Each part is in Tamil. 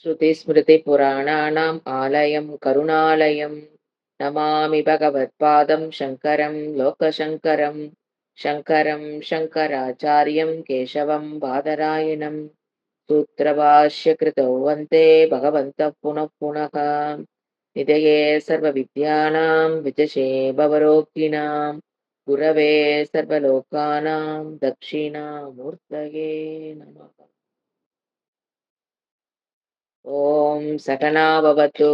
श्रुतिस्मृतिपुराणानाम् आलयं करुणालयं नमामि भगवत्पादं शङ्करं लोकशङ्करं शङ्करं शङ्कराचार्यं केशवं बादरायणं सूत्रभाष्यकृतौ वन्दे भगवन्तः पुनः पुनः निधये सर्वविद्यानां विजशे भवरोगिणां गुरवे सर्वलोकानां दक्षिणामूर्तये नमः। ॐ सकना भवतु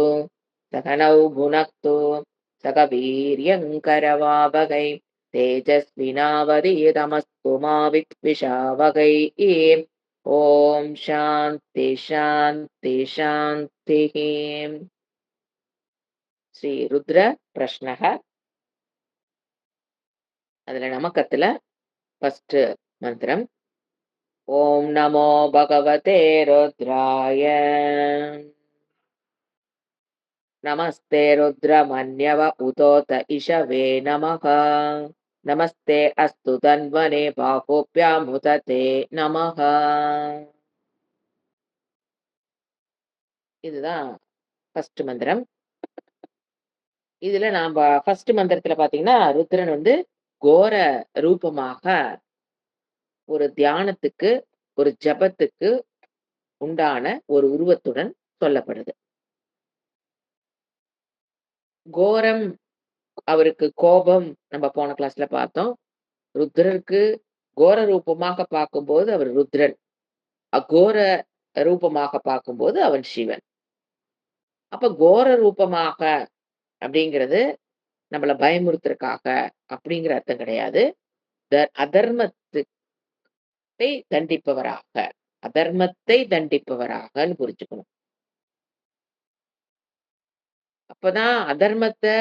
सकनौ भुनक्तु सक वीर्यङ्करवावहै तेजस्विनावधीतमस्तु मा विद्विषावहै। ॐ शान्ति शान्ति शान्तिः। ஸ்ரீருத்ர பிரஷ்னः. அதுல நமக்கத்துல ஃபர்ஸ்ட் மந்திரம். ஓம் நமோ பகவதே ருத்ராய नमस्ते रुद्रमन्यव उतोत इषवे नमः नमस्ते अस्तु तन्वने बाहुभ्यामुदते नमः. இதுதான் ஃபர்ஸ்ட் மந்திரம். இதுல நாம ஃபர்ஸ்ட் மந்திரத்துல பாத்தீங்கன்னா ருத்ரன் கோர ரூபமாக ஒரு தியானத்துக்கு ஒரு ஜபத்துக்கு உண்டான ஒரு உருவத்துடன் சொல்லப்படுது. கோரம் அவருக்கு கோபம் நம்ம போன கிளாஸ்ல பார்த்தோம். ருத்ரருக்கு கோர ரூபமாக பார்க்கும்போது அவர் ருத்ரன், அகோர ரூபமாக பார்க்கும்போது அவன் சிவன். அப்ப கோர ரூபமாக அப்படிங்கிறது நம்மள பயமுறுத்துறதுக்காக அப்படிங்கிற அர்த்தம் கிடையாது. அதர்மத்தை தண்டிப்பவராக, அதர்மத்தை தண்டிப்பவராகன்னு புரிஞ்சுக்கணும். அப்பதான் அதர்மத்தை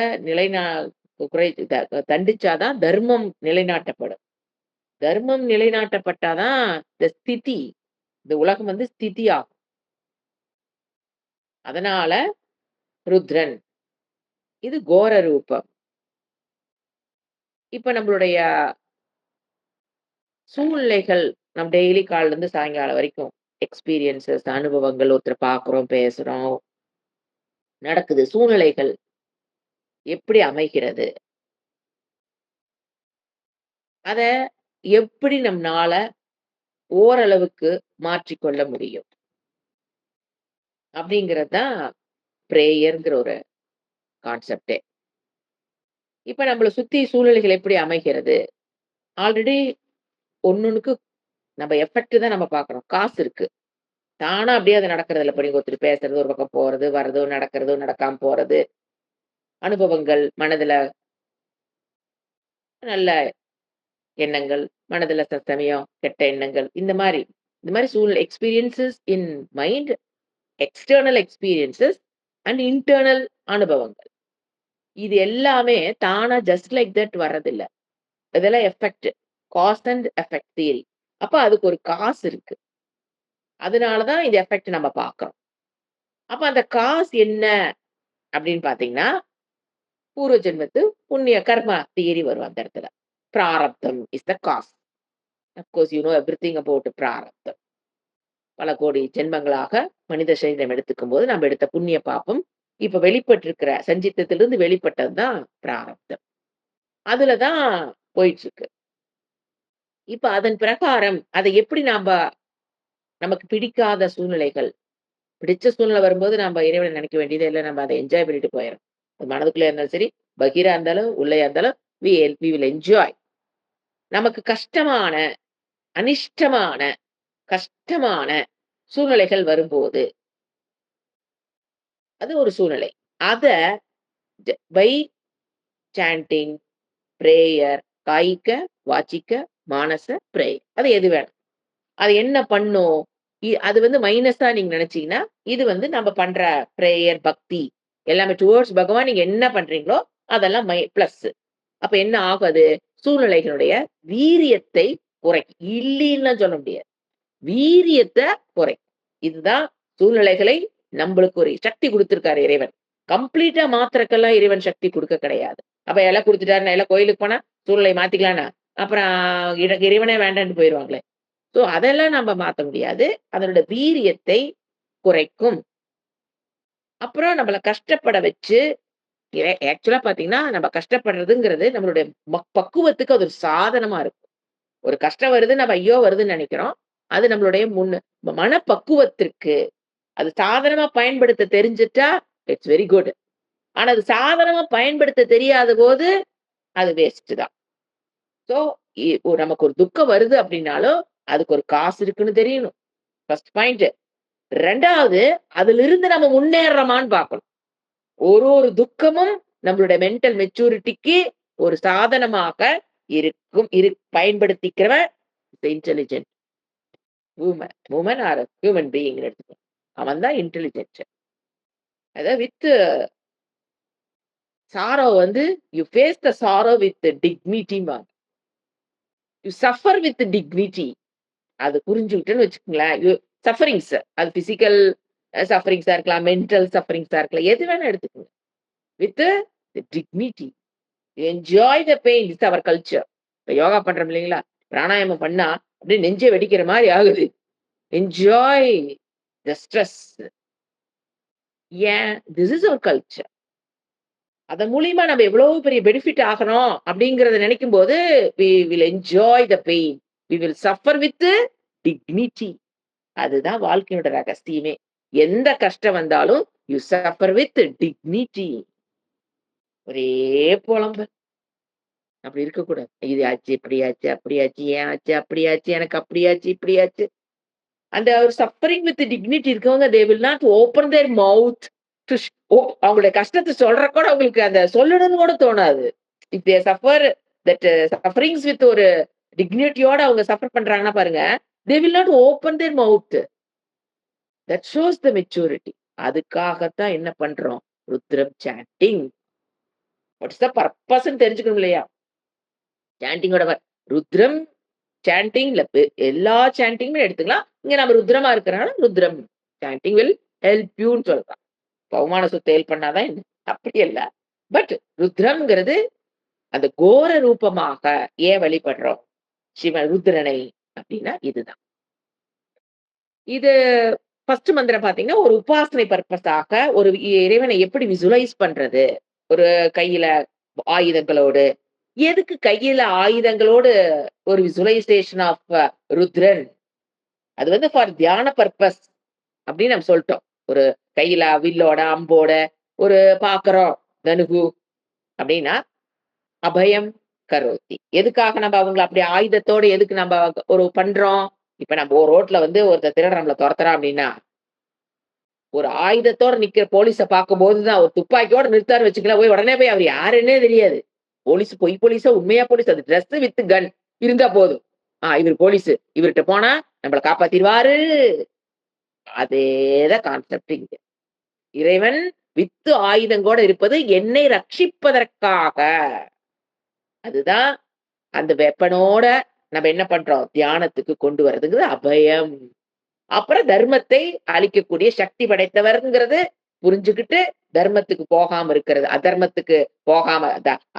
தண்டிச்சாதான் தர்மம் நிலைநாட்டப்படும். தர்மம் நிலைநாட்டப்பட்டாதான் இந்த ஸ்திதி, இந்த உலகம் ஸ்திதி ஆகும். அதனால ருத்ரன் இது கோர ரூபம். இப்ப நம்மளுடைய சூழ்நிலைகள் நம் டெய்லி காலைல இருந்து சாயங்காலம் வரைக்கும் எக்ஸ்பீரியன்சஸ், அனுபவங்கள், ஒருத்தரை பார்க்கிறோம், பேசுறோம், நடக்குது. சூழ்நிலைகள் எப்படி அமைகிறது? அத எப்படி நம்மனால ஓரளவுக்கு மாற்றிக்கொள்ள முடியும்? அப்படிங்கிறது தான் பிரேயர்ங்கிற ஒரு கான்செப்டே. இப்ப நம்மள சுத்தி சூழ்நிலைகள் எப்படி அமைகிறது? ஆல்ரெடி ஒண்ணொண்ணுக்கு நம்ம எஃபெக்ட் தான் நம்ம பார்க்கிறோம். காசு இருக்கு. தானா அப்படியே அது நடக்கிறது இல்ல. இப்ப நீங்க ஒருத்தர் பேசுறது, ஒரு பக்கம் போறது, வர்றதோ, நடக்கிறதோ, நடக்காம போறது. அனுபவங்கள், மனதுல நல்ல எண்ணங்கள், மனதுல சமயம் கெட்ட எண்ணங்கள், இந்த மாரி சூழ்நிலை experiences in mind, external experiences and internal அனுபவங்கள். இது எல்லாமே தானா ஜஸ்ட் லைக் தட் வர்றதில்ல. இதெல்லாம் effect, cause and effect theory. அப்ப அதுக்கு ஒரு காசு இருக்கு. அதனாலதான் இந்த எஃபெக்ட் நம்ம பார்க்கிறோம். அப்ப அந்த காசு என்ன அப்படின்னு பாத்தீங்கன்னா, பூர்வ ஜென்மத்து புண்ணிய கர்மா தியரி வரும் அந்த இடத்துல. பிராரப்தம் is the cause. Of course, you know everything about பிராரப்தம். பல கோடி ஜென்மங்களாக மனித சரீரம் எடுத்துக்கும்போது நம்ம எடுத்த புண்ணிய பாபம் இப்ப வெளிப்பட்டிருக்கிற சஞ்சித்தத்திலிருந்து வெளிப்பட்டதுதான் பிராரப்தம். அதுலதான் போயிட்டு இருக்கு. இப்ப அதன் பிரகாரம் அதை எப்படி நமக்கு பிடிக்காத சூழ்நிலைகள், பிடிச்ச சூழ்நிலை வரும்போது நம்ம இறைவனை நினைக்க வேண்டியதே இல்ல. நம்ம அதை என்ஜாய் பண்ணிட்டு போயிடும். அது மனதுக்குள்ளே இருந்தாலும் சரி, பகீரா இருந்தாலும், உள்ளேயா இருந்தாலும் we will enjoy. நமக்கு கஷ்டமான, அனிஷ்டமான, கஷ்டமான சூழ்நிலைகள் வரும்போது, அது ஒரு சூழ்நிலை. அத by sanding, prayer, காய்க, வாச்சிக்க, Manasa prayer. அது எது வேணும். அது என்ன பண்ணும்? அது மைனஸா நீங்க நினைச்சீங்கன்னா, இது நம்ம பண்ற பிரேயர், பக்தி எல்லாமே டுவர்ட்ஸ் பகவான் நீங்க என்ன பண்றீங்களோ, அதெல்லாம் பிளஸ். அப்ப என்ன ஆகுது? சூழ்நிலைகளுடைய வீரியத்தை குறைக்கும். இல்லைன்னுலாம் சொல்ல முடியாது. வீரியத்தை குறைக்கும். இதுதான் சூழ்நிலைகளை நம்மளுக்கு ஒரு சக்தி குடுத்திருக்காரு இறைவன். கம்ப்ளீட்டா மாத்துறக்கெல்லாம் இறைவன் சக்தி குடுக்க கிடையாது. அப்ப எல்லாம் குடுத்துட்டாரு, நான் எல்லாம் கோயிலுக்கு போனா சூழ்நிலையை மாத்திக்கலாம்னா, அப்புறம் எனக்கு இறைவனே வேண்டான்னு போயிருவாங்களே. சோ அதெல்லாம் நம்ம மாத்த முடியாது. அதனோட வீரியத்தை குறைக்கும் அப்புறம் நம்மள கஷ்டப்பட வச்சு ஆக்சுவலா பார்த்தீங்கன்னா, நம்ம கஷ்டப்படுறதுங்கிறது நம்மளுடைய பக்குவத்துக்கு அது ஒரு சாதனமா இருக்கும். ஒரு கஷ்டம் வருது, நம்ம ஐயோ! வருதுன்னு நெனைக்கிறோம். அது நம்மளுடைய மனப்பக்குவத்திற்கு அது சாதனமா பயன்படுத்த தெரிஞ்சுட்டா, இட்ஸ் வெரி குட். ஆனா அது சாதனமா பயன்படுத்த தெரியாதபோது, அது வேஸ்ட் தான். ஸோ, நமக்கு ஒரு துக்கம் வருது அப்டின்னாலும், அதுக்கு ஒரு காசு இருக்குன்னு தெரியணும். First point. 2வது அதிலிருந்து நம்ம முன்னேறுறோமான்னு பார்க்கணும். ஒரு துக்கமும் நம்மளுடைய மென்டல் மெச்சூரிட்டிக்கு ஒரு சாதனமாக இருக்கும் பயன்படுத்திக்கிறவன் இன்டெலிஜென்ட் வுமன் ஆர் ஹியூமன் பீயிங்ன்னு எடுத்துக்கோ. அவன் தான் இன்டெலிஜென்ட். அதாவது வித் சாரோ வந்து you face the sorrow with டிக்னிட்டிம்பாங்க. You suffer with dignity. அது புரிஞ்சுக்கிட்டேன்னு வச்சுக்கங்களேன். சஃபரிங்ஸ் அது பிசிக்கல் சஃபரிங்ஸா இருக்கலாம், மென்டல் சஃபரிங்ஸா இருக்கலாம். எது வேணா எடுத்துக்கங்க. With dignity. Enjoy the pain. It's our culture. இப்ப யோகா பண்றோம் இல்லைங்களா? பிராணாயாமம் பண்ணா அப்படியே நெஞ்சே வெடிக்கிற மாரி ஆகுது. Enjoy the stress. ஏன்? This is our culture. அதன் மூலியமா நம்ம எவ்வளவு பெரிய பெனிஃபிட் ஆகணும் அப்படிங்கிறத நினைக்கும்போது, we will enjoy the pain. We will suffer with dignity. அதுதான் வாழ்க்கையோட ரகசியமே. எந்த கஷ்டம் வந்தாலும் யூ சஃபர் வித் டிக்னிட்டி. ஒரே பொலம்பல். அப்படி இருக்கக்கூடாது. இது ஆச்சு, இப்படி ஆச்சு, அப்படி ஆச்சு, ஏன் ஆச்சு, அப்படி ஆச்சு, எனக்கு அப்படி ஆச்சு, இப்படி ஆச்சு. அந்த ஒரு சஃபரிங் வித் டிக்னிட்டி இருக்கவங்க, they will not open their mouth to அவங்களுடைய கஷ்டத்த சொல்ற கூட அவங்களுக்கு அந்த சொல்லணும்னு கூட தோணாது. If they suffer that sufferings with ஒரு டிக்னிட்டியோட அவங்க சஃபர் பண்றாங்கன்னா பாருங்க, they will not open their mouth. That shows the maturity. அதுக்காகத்தான் என்ன பண்றோம்? Rudram chanting. What is the பர்ப்பஸ்ன்னு தெரிஞ்சுக்கணும் இல்லையா? சாண்டிங்கோட ருத்ரம் சாண்டிங் இல்ல எல்லா சாண்டிங்குமே எடுத்துக்கலாம். இங்க நம்ம ருத்ரமா இருக்கிறனால ருத்ரம் சாண்டிங் வில் ஹெல்ப் யூன்னு சொல்லலாம். பவமான சொத்தை ஹெல்ப் பண்ணாதான் என்ன? அப்படி இல்ல. பட் ருத்ரம்ங்கிறது அந்த கோர ரூபமாக ஏன் வழிபடுறோம்? சிவன் ருத்ரனை அப்படின்னா இதுதான். இது ஃபர்ஸ்ட் மந்திரம் பார்த்தீங்கன்னா, ஒரு உபாசனை பர்ப்பஸாக ஒரு இறைவனை எப்படி விசுவலைஸ் பண்றது? ஒரு கையில ஆயுதங்களோடு. எதுக்கு கையில ஆயுதங்களோடு ஒரு விசுவலைசேஷன் ஆஃப் ருத்ரன்? அது வந்து ஃபார் தியான பர்ப்பஸ் அப்படின்னு நம்ம சொல்ட்டோம். ஒரு கையில வில்லோட, அம்போட ஒரு பார்க்குறோம் தனுகு அப்படின்னா, அபயம் கரோதி. எதுக்காக நம்ம அவங்கள அப்படி ஆயுதத்தோட எதுக்கு நம்ம ஒரு பண்றோம்? இப்ப நம்ம ஒரு ரோட்ல வந்து ஒருத்தர் திருடன் நம்மள தொரத்துறான் அப்படின்னா, ஒரு ஆயுதத்தோட நிக்கிற போலீஸ பார்க்கும்போது தான் ஒரு துப்பாக்கியோட நிறுத்தாருன்னு வச்சுக்கங்களேன், உடனே போய் அவர் யாருன்னே தெரியாது. போலீஸ் பொய் போலீஸா, உண்மையா போலீஸ் அது ட்ரெஸ் வித் கன் இருந்தா போதும். இவரு போலீஸு. இவர்ட்ட போனா நம்மள காப்பாத்திருவாரு. அதேதான் கான்செப்ட் இங்க. இறைவன் வித்து ஆயுதங்கோட இருப்பது என்னை ரட்சிப்பதற்காக. அதுதான் அந்த வெப்பனோட நம்ம என்ன பண்றோம்? தியானத்துக்கு கொண்டு வரதுங்கிறது அபயம். அப்புறம் தர்மத்தை அளிக்கக்கூடிய சக்தி படைத்தவர்ங்கிறது புரிஞ்சுகிட்டு, தர்மத்துக்கு போகாம இருக்கிறது. அதர்மத்துக்கு போகாம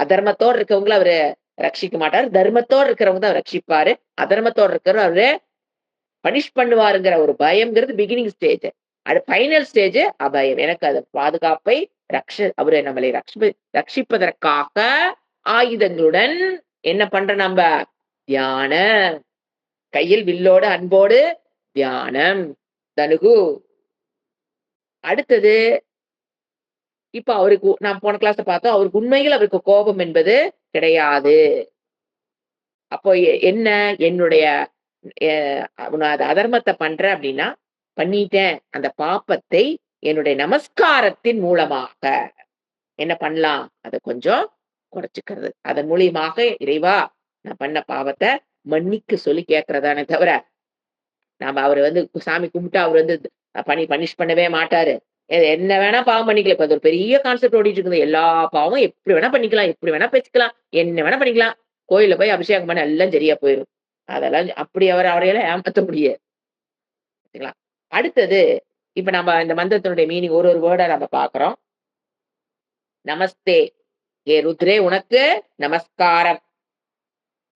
அதர்மத்தோட இருக்கவங்கள அவரு ரட்சிக்க மாட்டாரு. தர்மத்தோட இருக்கிறவங்க தான் ரட்சிப்பாரு. அதர்மத்தோட இருக்கிறவர் அவரு பனிஷ் பண்ணுவாருங்கிற ஒரு பயம்ங்கிறது பிகினிங் ஸ்டேஜ். அது ஃபைனல் ஸ்டேஜ் அபயம். எனக்கு அது பாதுகாப்பை அவரு நம்மளை ரட்சிப்பதற்காக ஆயுதங்களுடன் என்ன பண்ற நம்ப? தியான. கையில் வில்லோடு, அன்போடு தியானம். தனுகு. அடுத்தது, இப்ப அவருக்கு நான் போன கிளாஸ்ல பார்த்தோம். அவருக்கு உண்மையில் அவருக்கு கோபம் என்பது கிடையாது. அப்போ என்ன? என்னுடைய நான் அது அதர்மத்த பண்றேன் அப்படின்னா, பண்ணிட்டேன். அந்த பாப்பத்தை என்னுடைய நமஸ்காரத்தின் மூலமாக என்ன பண்ணலாம்? அத கொஞ்சம் குறைச்சுக்கிறது. அதன் மூலியமாக இறைவா, நான் பண்ண பாவத்த மன்னிக்க சொல்லி கேட்கிறதானே தவிர, நாம அவரு வந்து சாமி கும்பிட்டா அவரு வந்து பனிஷ் பண்ணவே மாட்டாரு. என்ன வேணா பாவம் பண்ணிக்கலாம். இப்ப அது ஒரு பெரிய கான்செப்ட் ஓடிட்டு இருக்குது. எல்லா பாவமும் எப்படி வேணா பண்ணிக்கலாம். எப்படி வேணா பேசிக்கலாம். என்ன வேணா பண்ணிக்கலாம். கோயில்ல போய் அபிஷேகம் பண்ணா எல்லாம் சரியா போயிரும். அதெல்லாம் அப்படி அவரையெல்லாம் ஏமாத்த முடியாது. சரிங்களா? அடுத்தது, இப்ப நம்ம இந்த மந்திரத்தினுடைய மீனிங் ஒரு வேர்டா நம்ம பார்க்கிறோம். நமஸ்தே. ஏ ருத்ரே உனக்கு நமஸ்காரம்.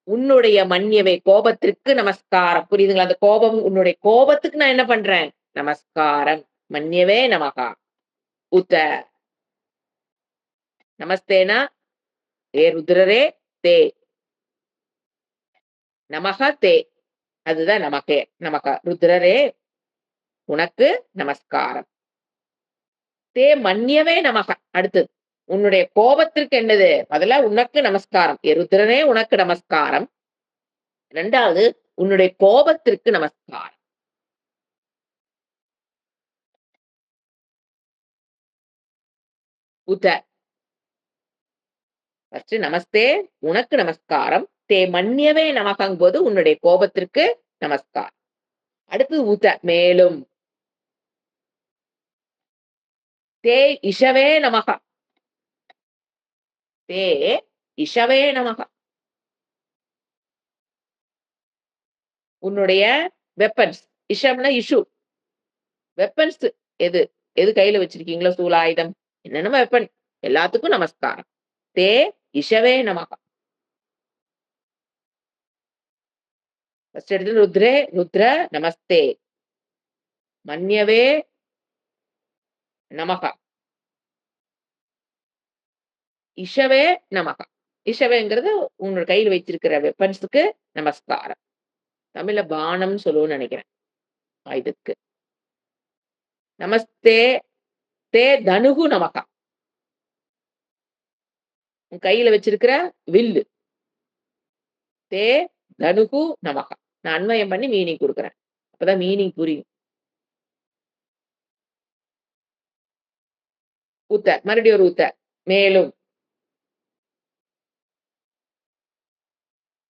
உன்னுடைய மன்யவே கோபத்திற்கு நமஸ்காரம். புரியுதுங்களா? அந்த கோபம் உன்னுடைய கோபத்துக்கு நான் என்ன பண்றேன்? நமஸ்காரம். மன்யவே நமகா. உத. நமஸ்தேனா ஏ ருத்ரரே தே. நமக தே. அதுதான் நமக்கே. நமக. ருத்ரரே உனக்கு நமஸ்காரம். தே மன்யவே நமக. அடுத்தது. உன்னுடைய கோபத்திற்கு என்னது? முதல்ல உனக்கு நமஸ்காரம். ஏ ருத்ரனே உனக்கு நமஸ்காரம். 2வது உன்னுடைய கோபத்திற்கு நமஸ்காரம். உத. ஃபர்ஸ்ட் நமஸ்தே உனக்கு நமஸ்காரம். தே மன்யவே நமகங்கும்போது உன்னுடைய கோபத்திற்கு நமஸ்காரம். அடுத்து உத மேலும். தே இஷவே நமக. தே இஷவே நமக. உன்னுடைய வெப்பன்ஸ். இஷம்னா இஷ்யூ. வெப்பன்ஸ் எது? எது கையில வச்சிருக்கீங்களோ சூலாயுதம் என்னென்ன வெப்பன் எல்லாத்துக்கும் நமஸ்காரம். தே இஷவே நமக. ஃபர்ஸ்ட் எடுத்து ருத்ரே ருத்ர நமஸ்தே. மன்யவே நமக. இஷவே நமக. இஷவேங்கிறது உன்னோட கையில் வச்சிருக்கிற வெப்பன்ஸுக்கு நமஸ்காரம். தமிழ்ல பானம் சொல்லுவோம்னு நினைக்கிறேன் ஆயுதத்துக்கு. நமஸ்தே தே தனுகு நமக. உன் கையில வச்சிருக்கிற வில்லு. தே தனுகு நமக. நான் அன்வயம் பண்ணி மீனிங் கொடுக்குறேன். அப்பதான் மீனிங் புரியும். உத்த மறுபடியும் ஒரு உத்த. மேலும்.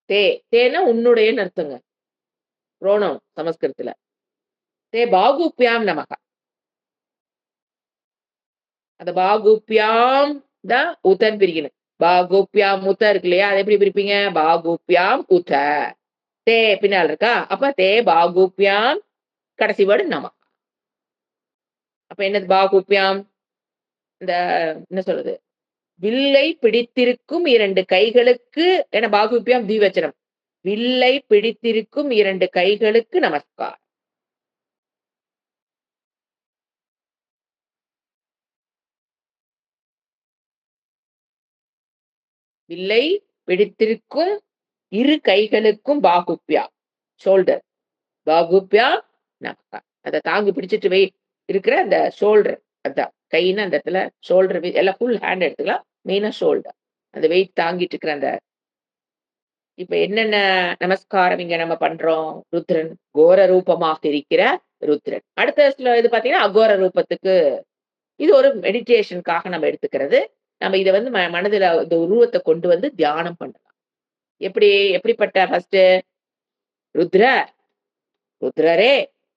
தே தேனா உன்னுடையன்னு அர்த்தங்க. புரோனவுன் சமஸ்கிருதத்துல. தே பாகுப்யாம் நமக. அந்த பாகுப்யாம் தான் உத்தன்னு பிரிக்கணும். பாகுப்யாம் உத்த இருக்கு இல்லையா? அதை எப்படி பிரிப்பீங்க? பாகுப்யாம் உத்த. தே பின்னால் இருக்கா? அப்ப தே பாகுப்யாம் கடைசி வேர்டு நமக. அப்ப என்னது பாகுப்யாம்? இந்த என்ன சொல்றது? வில்லை பிடித்திருக்கும் 2 கைகளுக்கு என பாகுப்யாம் திவச்சனம். வில்லை பிடித்திருக்கும் 2 கைகளுக்கு நமஸ்காரம். வில்லை பிடித்திருக்கும் 2 கைகளுக்கும் பாகுப்யா ஷோல்டர். பாகுப்யா நமக. அத தாங்கி பிடிச்சிட்டு இருக்கிற அந்த ஷோல்டர். அதான் கைன்னா அந்த இடத்துல ஷோல்டர் எல்லாம் ஃபுல் ஹேண்ட் எடுத்துக்கலாம். மெயினா ஷோல்டர். அந்த வெயிட் தாங்கிட்டு இருக்கிற அந்த இப்ப என்னென்ன நமஸ்காரம் இங்க நம்ம பண்றோம்? ருத்ரன் கோர ரூபமாக இருக்கிற ருத்ரன். அடுத்த இது பார்த்தீங்கன்னா, அகோர ரூபத்துக்கு இது ஒரு மெடிடேஷனுக்காக நம்ம எடுத்துக்கிறது. நம்ம இத வந்து மனதுல இந்த உருவத்த கொண்டு வந்து தியானம் பண்ணலாம். எப்படி எப்படிப்பட்ட ஃபர்ஸ்ட்டு ருத்ர, ருத்ரரே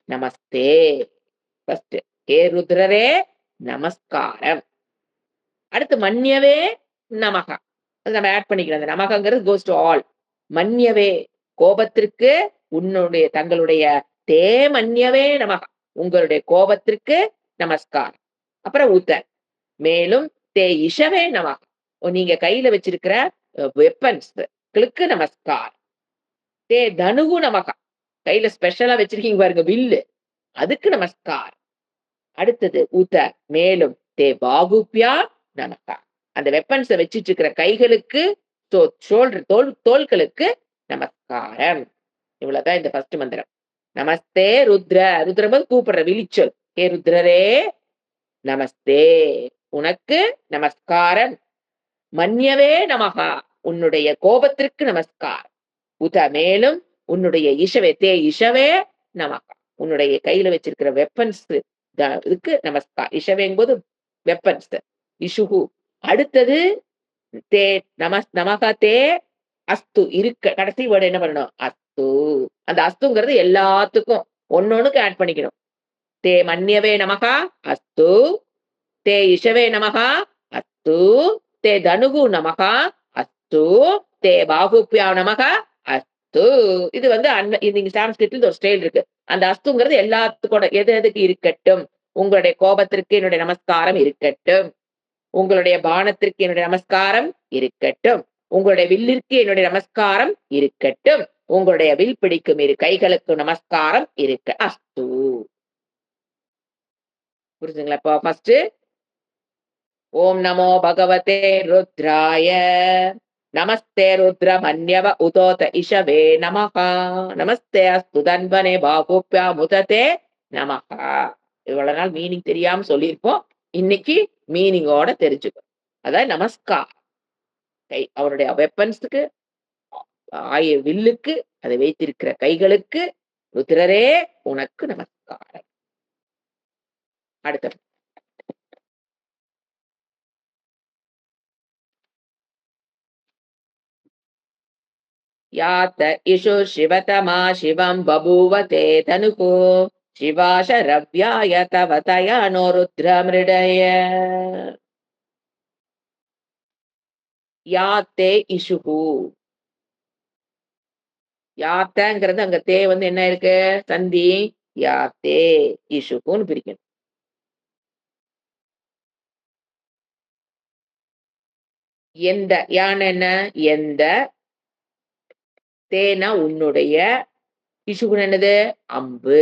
நமஸ்தே. ஃபர்ஸ்ட் ஹே ருத்ரரே நமஸ்காரம். அடுத்து மன்யவே நமக. அது நம்ம ஆட் பண்ணிக்கலாம். அந்த நமகங்கிறது கோஸ் டூ ஆல். மன்யவே கோபத்திற்கு உன்னுடைய தங்களுடைய தே மன்யவே நமக. உங்களுடைய கோபத்திற்கு நமஸ்காரம். அப்புறம் உத்த. மேலும் தே இஷவே நமக. நீங்க கையில வச்சிருக்கிற வெப்பன்ஸ்களுக்கு நமஸ்காரம். தே தனுகு நமக. கையில ஸ்பெஷலா வச்சிருக்கீங்க பாருங்க வில்லு. அதுக்கு நமஸ்காரம். அடுத்தது உத மேலும் தே பாகுப்யா நமக. அந்த வெப்பன்ஸ வச்சிட்டு இருக்கிற கைகளுக்கு ஷோல்டர் தோள்களுக்கு நமஸ்காரம். இவ்வளவுதான் இந்த ஃபர்ஸ்ட் மந்திரம். நமஸ்தே ருத்ர. ருத்ரபோது கூப்பிடுற விழிச்சொல். ஹே ருத்ரரே நமஸ்தே. உனக்கு நமஸ்காரம். மன்யவே நமகா. உன்னுடைய கோபத்திற்கு நமஸ்காரம். உத மேலும் உன்னுடைய இஷவே தே இஷவே நமகா. உன்னுடைய கையில வச்சிருக்கிற வெப்பன்ஸ் இதுக்கு நமஸ்கார். இஷவேங்கும்போது வெப்பன்ஸ். இஷுகு. அடுத்தது தே நமக தே அஸ்து இருக்க. கடைசி வேர்டு என்ன பண்ணணும்? அஸ்து. அந்த அஸ்துங்கிறது எல்லாத்துக்கும் ஒன்னொன்னுக்கு ஆட் பண்ணிக்கணும். தே மன்யவே நமகா அஸ்து. தே இஷவே நமகா அஸ்து. தே தனுகு நமகா அஸ்து. தே பாகுப்யா நமகா அஸ்து. இது வந்து நீங்க சான்ஸ்கிரிட்ல ஒரு ஸ்டைல் இருக்கு. அந்த அஸ்துங்கிறது எல்லாத்துக்கூட எது எதுக்கு இருக்கட்டும். உங்களுடைய கோபத்திற்கு என்னுடைய நமஸ்காரம் இருக்கட்டும். உங்களுடைய பானத்திற்கு என்னுடைய நமஸ்காரம் இருக்கட்டும். உங்களுடைய வில்லிற்கு என்னுடைய நமஸ்காரம் இருக்கட்டும். உங்களுடைய வில் பிடிக்கும் 2 கைகளுக்கு நமஸ்காரம் இருக்க அஸ்து. புரிஞ்சுங்களா? இப்போ ஃபர்ஸ்ட் ஓம் நமோ பகவதே ருத்ராய. நமஸ்தே ருத்ரமன்யவ உதோத இஷவே நமஹா. நமஸ்தே அஸ்து தன்வனே பாகுப்யா முததே நமஹா. இவ்வளவு நாள் மீனிங் தெரியாம சொல்லியிருப்போம். இன்னைக்கு மீனிங்கோட தெரிஞ்சுக்கோ. அதாவது நமஸ்கார். அவருடைய வெப்பன்ஸுக்கு, வில்லுக்கு, அதை வைத்திருக்கிற கைகளுக்கு, ருத்ரரே உனக்கு நமஸ்காரம். அடுத்தது. यात इषु शिवतमा शिवं बभूव ते तनुः शिवा शरव्याय तव तया नो रुद्रमृडय. யாத்தே இஷுகு. யாத்தங்கிறது அங்க தே வந்து என்ன இருக்கு சந்தி. யாத்தே இஷுகுன்னு பிரிக்கணும். எந்த யானை என்ன எந்த, தேனா உன்னுடைய, இஷுகுன்னு என்னது அம்பு.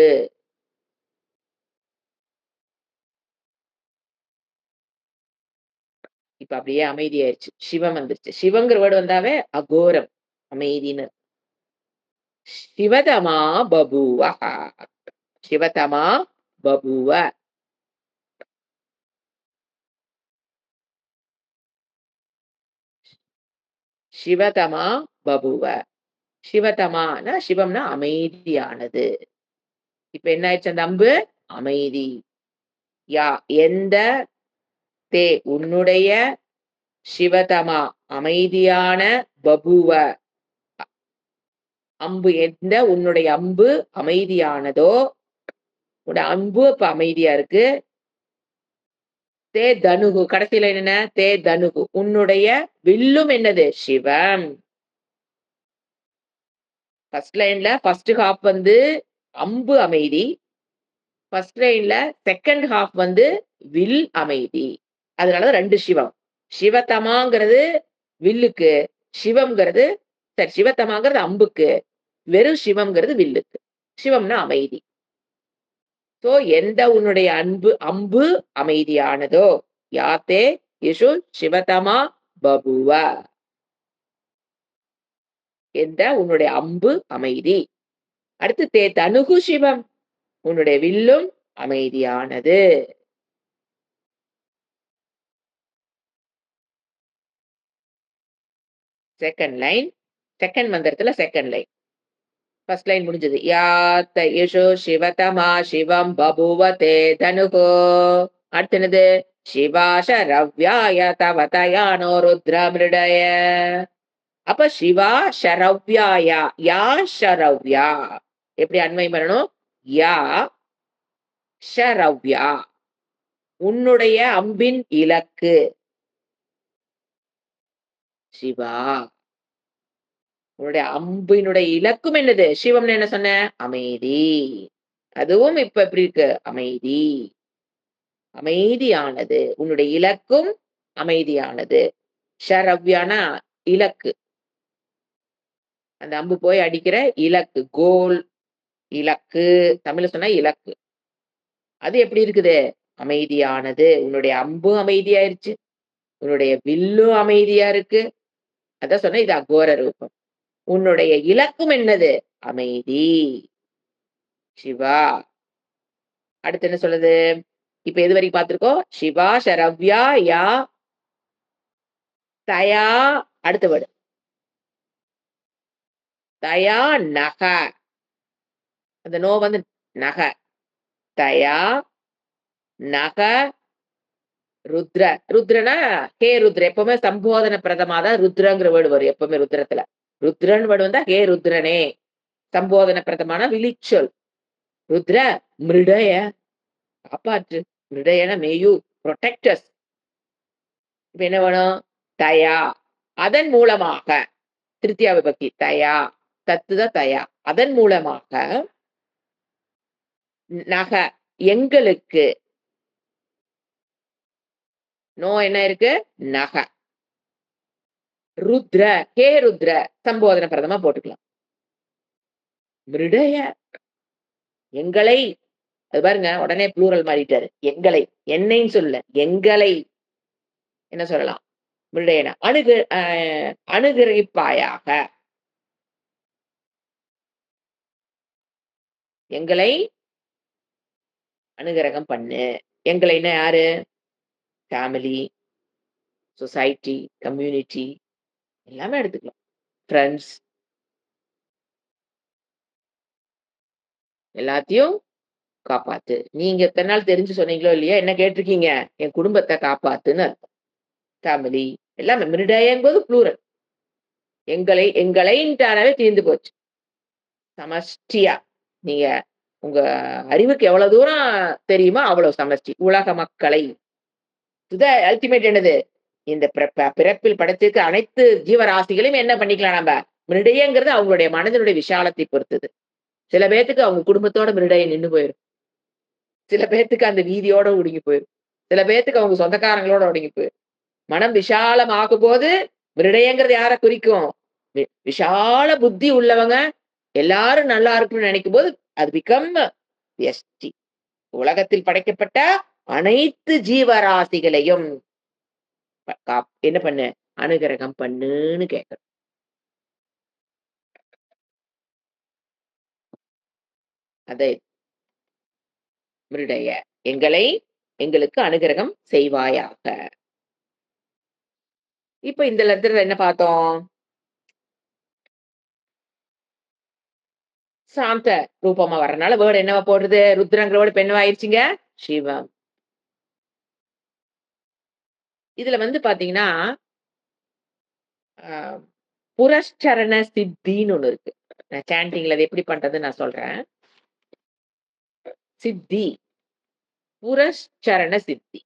இப்ப அப்படியே அமைதியாயிருச்சு. சிவம் வந்துருச்சு. சிவங்கிற வேர்டு வந்தாவே அகோரம் அமைதின்னு. சிவதமா பபூவஹ. சிவதமா பபூவ. சிவதமா பபுவ. சிவதமானா சிவம்னா அமைதியானது. இப்ப என்ன ஆயிடுச்சு அந்த அம்பு அமைதி. யா எந்த, தே உன்னுடைய, சிவதமா அமைதியான, பபுவ அம்பு எந்த உன்னுடைய அம்பு அமைதியானதோ, உன்னோட அம்பு இப்ப அமைதியா இருக்கு. தே தனுகு கடைசியில என்ன தே தனுகு உன்னுடைய வில்லும் என்னது சிவம். ஃபர்ஸ்ட் லைன்ல ஃபர்ஸ்ட் ஹாஃப் வந்து அம்பு அமைதி. ஃபர்ஸ்ட் லைன்ல செகண்ட் ஹாஃப் வந்து வில் அமைதி. அதனால 2 சிவம். சிவதமாங்கிறது வில்லுக்கு, சிவம்ங்கிறது சரி சிவதமாங்கிறது அம்புக்கு, வெறும் சிவம்ங்கிறது வில்லுக்கு. சிவம்னா அமைதி. சோ எந்த உன்னுடைய அம்பு அமைதியானதோ, யாத்தே இஷு சிவதமா பபுவ. எந்த உன்னுடைய அம்பு அமைதி. அடுத்து தே தனுகு சிவம் உன்னுடைய வில்லும் அமைதியானது. செகண்ட் லைன், செகண்ட் மந்திரத்துல செகண்ட் லைன். ஃபர்ஸ்ட் லைன் முடிஞ்சது. யாத்த யசோ சிவதமா சிவம் பபுவ தே தனுகு. அடுத்து என்னது சிவா ஷரவ்யாய தவ தயானோ ருத்ரமிருடய. அப்ப சிவா ஷரவ்யாயா யா ஷரவ்யா எப்படி அன்வயம் பண்ணணும். யா ஷரவ்யா உன்னுடைய அம்பின் இலக்கு. சிவா உன்னுடைய அம்பினுடைய இலக்கும் என்னது சிவம்னு என்ன சொன்ன அமைதி. அதுவும் இப்ப எப்படி இருக்கு அமைதி. அமைதியானது உன்னுடைய இலக்கும் அமைதியானது. ஷரவ்யானா இலக்கு, அந்த அம்பு போய் அடிக்கிற இலக்கு, கோல் இலக்கு, தமிழ்ல சொன்னா இலக்கு. அது எப்படி இருக்குது அமைதியானது. உன்னுடைய அம்பும் அமைதியாயிருச்சு, உன்னுடைய வில்லும் அமைதியா இருக்கு. அதான் சொன்ன இது அகோர ரூபம். உன்னுடைய இலக்கும் என்னது அமைதி. சிவா. அடுத்து என்ன சொல்லுது. இப்ப எது வரைக்கும் பார்த்திருக்கோம். சிவா ஷரவ்யா யா தயா. அடுத்த வேர்டு தயா நக. அந்த நோ வந்து நக. தயா நக ருத்ர. ருத்ரனா ஹே ருத்ர. எப்பவுமே சம்போதன பிரதமா தான் ருத்ரங்கிற வேர்டு வரும் எப்பவுமே ருத்ரத்துல. ருத்ரன் வேர்டு வந்தா ஹே ருத்ரனே. சம்போதன பிரதமான விழிச்சொல். ருத்ர மிருடய காப்பாற்று. மிருடயன மேயு புரொடெக்டர்ஸ். இப்ப என்ன வேணும் தயா அதன் மூலமாக. திருத்தியா விபக்தி தயா தத்துத தயா அதன் மூலமாக நக எங்களுக்கு. நோ என்ன இருக்கு நக. ருத்ர ஹே ருத்ர சம்போதன பிரதமா போட்டுக்கலாம். மிருடய எங்களை. அது பாருங்க உடனே ப்ளூரல் மாறிட்டாரு. எங்களை என்னைன்னு சொல்ல எங்களை. என்ன சொல்லலாம்? மிருடயன அனுகிரகிப்பாயாக. எங்களை அனுகிரகம் பண்ணு. எங்களைன்னா யாரு? ஃபேமிலி, சொசைட்டி, கம்யூனிட்டி எல்லாமே எடுத்துக்கலாம். ஃபிரெண்ட்ஸ் எல்லாத்தையும் காப்பாத்து. நீங்க இத்தன நாள் தெரிஞ்சு சொன்னீங்களோ இல்லையோ, என்ன கேட்டுருக்கீங்க? என் குடும்பத்த காப்பாத்துன்னு அர்த்தம். ஃபேமிலி எல்லாமே மிருடயங்கும்போது ப்ளூரல். எங்களைன்ட்டாலே தீர்ந்து போச்சு. சமஷ்டியா. நீங்க உங்க அறிவுக்கு எவ்வளவு தூரம் தெரியுமோ, அவ்வளவு சமஷ்டி. உலக மக்களை. இதுதான் அல்டிமேட் என்னது? இந்த பிறப்பில் படைத்திருக்க அனைத்து ஜீவராசிகளையும் என்ன பண்ணிக்கலாம் நம்ப? மிருடயங்கிறது அவங்களுடைய மனதினுடைய விஷாலத்தை பொறுத்தது. சில பேத்துக்கு அவங்க குடும்பத்தோட மிருடயம் நின்னு போயிரும். சில பேத்துக்கு அந்த வீதியோட ஒடுங்கி போயிரும். சில பேத்துக்கு அவங்க சொந்தக்காரங்களோட ஒடுங்கி போயிரும். மனம் விஷாலம் ஆகும்போது, மிருடயங்கிறது யார குறிக்கும்? விஷால புத்தி உள்ளவங்க, எல்லாரும் நல்லா இருக்கணும்னு நெனைக்கும்போது, அது பிகம் எஸ்டி. உலகத்தில் படைக்கப்பட்ட அனைத்து ஜீவராசிகளையும் என்ன பண்ணு? அனுகிரகம் பண்ணுன்னு கேட்கிறோம். அதை மிருடய எங்களுக்கு அனுகிரகம் செய்வாயாக. இப்ப இந்த லெட்டர்ல என்ன பார்த்தோம்? சாந்த ரூபமா வர்றனால வேர்ட் என்னவா போடுறது? ருத்ரங்கிற வேர்ட் இப்ப என்னவாயிருச்சுங்க? சிவம். இதுல வந்து பாத்தீங்கன்னா, அ புரஸ்சரண சித்தின்னு ஒண்ணு இருக்கு. நான் சாண்டிங்ல அது எப்படி பண்றதுன்னு நான் சொல்றேன். சித்தி, புரஸ்சரண சித்தி.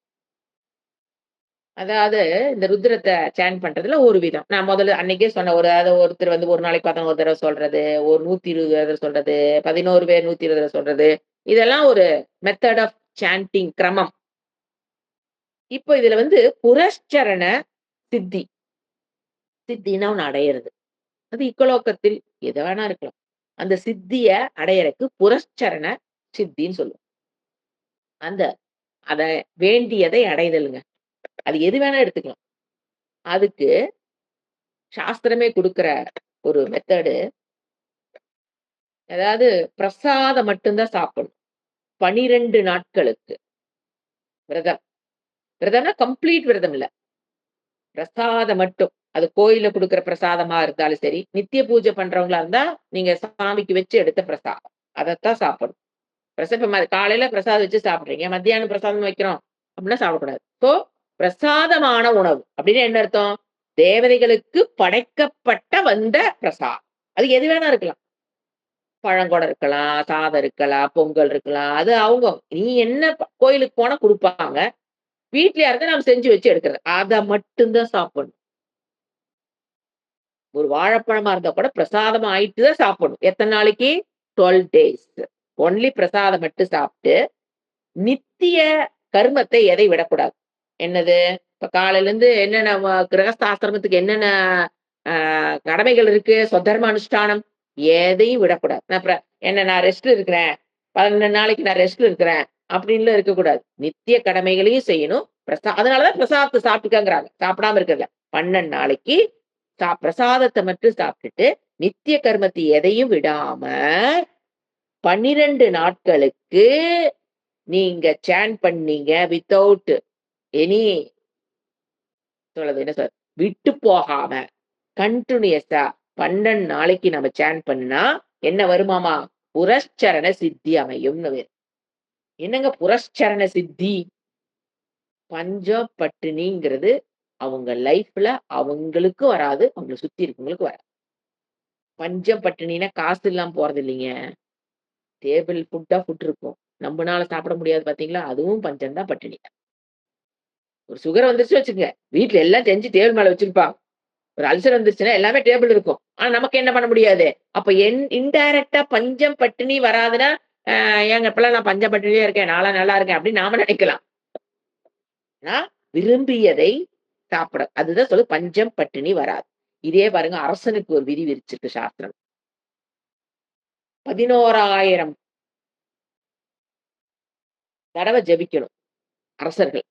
அதாவது இந்த ருத்ரத்த சாண்ட் பண்றதுல ஒரு விதம். நான் முதல்ல அன்னைக்கே சொன்னேன். அதாவது ஒருத்தர் வந்து ஒரு நாளைக்கு 11 தடவ சொல்றது, ஒரு 120 தடவ சொல்றது, 11 பேர் 120 தடவ சொல்றது. இதெல்லாம் ஒரு மெத்தட் ஆஃப் சாண்டிங் கிரமம். இப்ப இதுல வந்து புரஸ்சரண சித்தி. சித்தின்னா ஒண்ணு அடையறது. அது இக்கலோகத்தில் எது வேணா இருக்கலாம். அந்த சித்திய அடையறக்கு புரஸ்சரண சித்தின்னு சொல்லுவோம். அந்த அத வேண்டியதை அடைதல்ங்க. அது எது வேணா எடுத்துக்கலாம். அதுக்கு சாஸ்திரமே குடுக்குற ஒரு மெத்தடு, அதாவது பிரசாதம் மட்டும் தான் சாப்பிடணும். 12 நாட்களுக்கு விரதம். விரதம்னா கம்ப்ளீட் விரதம் இல்ல. பிரசாதம் மட்டும். அது கோயில்ல குடுக்குற பிரசாதமா இருந்தாலும் சரி, நித்திய பூஜை பண்றவங்களா இருந்தா, நீங்க சாமிக்கு வச்சு எடுத்த பிரசாதம். அதத்தான் சாப்பிடணும். காலையில பிரசாதம் வச்சு சாப்பிடுறீங்க. மத்தியானம் பிரசாதம் வைக்கிறோம் அப்படின்னா சாப்பிடக்கூடாது. ஸோ பிரசாதமான உணவு அப்படின்னு என்ன அர்த்தம்? தேவதைகளுக்கு படைக்கப்பட்ட வந்த பிரசாதம். அது எது வேணா இருக்கலாம். பழங்கூட இருக்கலாம், சாதம் இருக்கலாம், பொங்கல் இருக்கலாம். அது அவங்க நீ என்ன கோயிலுக்கு போனா குடுப்பாங்க. வீட்லயா இருந்தா நம்ம செஞ்சு வச்சு எடுக்கிறது. அத மட்டும் தான் சாப்பிடணும். ஒரு வாழைப்பழமா இருந்தா கூட பிரசாதமா ஆயிட்டு தான் சாப்பிடணும். எத்தன நாளைக்கு? 12 டேஸ். ஒன்லி பிரசாதம் மட்டும் சாப்ட்டு, நித்திய கர்மத்தை எதை விடக்கூடாது. என்னது? இப்ப காலையிலருந்து என்னென்ன கிரகஸ்த ஆசிரமத்துக்கு என்னென்ன அ கடமைகள் இருக்கு? சொத்தர்ம அனுஷ்டானம் எதையும் விடக்கூடாது. நான் ரெஸ்ட்ல இருக்கிறேன். 12 நாளைக்கு நான் ரெஸ்ட்ல இருக்கிறேன். அப்படின்லாம் இருக்கக்கூடாது. நித்திய கடமைகளையும் செய்யணும். அதனால தான் பிரசாதத்த சாப்பிட்டுக்கங்கிறாங்க. சாப்பிடாம இருக்கிறதுல. 12 நாளைக்கு பிரசாதத்த மட்டும் சாப்பிட்டுட்டு, நித்திய கர்மத்தை எதையும் விடாம 12 நாட்களுக்கு நீங்க சாண்ட் பண்ணீங்க வித்தவுட் எனி சொல்றது என்ன சொல் விட்டு போகாம கன்டினியூஸா 12 நாளைக்கு நம்ம சாண்ட் பண்ணா என்ன வருமாமா? புரஸ்சரண சித்தி அமையும்னு வேறு. என்னங்க புரஸ்சரண சித்தி? பஞ்சம் பட்டினிங்கிறது அவங்க லைஃப்ல அவங்களுக்கும் வராது. அவங்கள சுத்தி இருக்கவங்களுக்கு வராது. பஞ்சம் பட்டினின்னா காசு இல்லாம போறது இல்லைங்க. டேபிள் ஃபுட் இருக்கும். நம்பனால சாப்பிட முடியாது பார்த்தீங்களா? அதுவும் பஞ்சம் தான், பட்டினி தான். ஒரு சுகர் வந்துருச்சு வச்சுக்கங்க. வீட்ல எல்லாம் செஞ்சு டேபிள் மேல வச்சிருப்பாங்க. ஒரு அல்சர் வந்துருச்சுன்னா எல்லாமே டேபிள் இருக்கும். ஆனா நமக்கு என்ன பண்ண முடியாது? அப்ப இன்டைரக்ட்டா பஞ்சம் பட்டினி வராதுன்னா, ஏங்க இப்பலாம் நான் பஞ்சம் பட்டினியிலே இருக்கேன். நான்லாம் நல்லா இருக்கேன் அப்படின்னு நாம நினைக்கலாம். ஆனா விரும்பியதை சாப்பிட அதுதான் சொல்லுது பஞ்சம் பட்டினி வராது. இதே பாருங்க அரசனுக்கு ஒரு விதி விதிச்சிருக்கு சாஸ்திரம். 11,000 தடவ ஜெபிக்கணும் அரசர்கள்.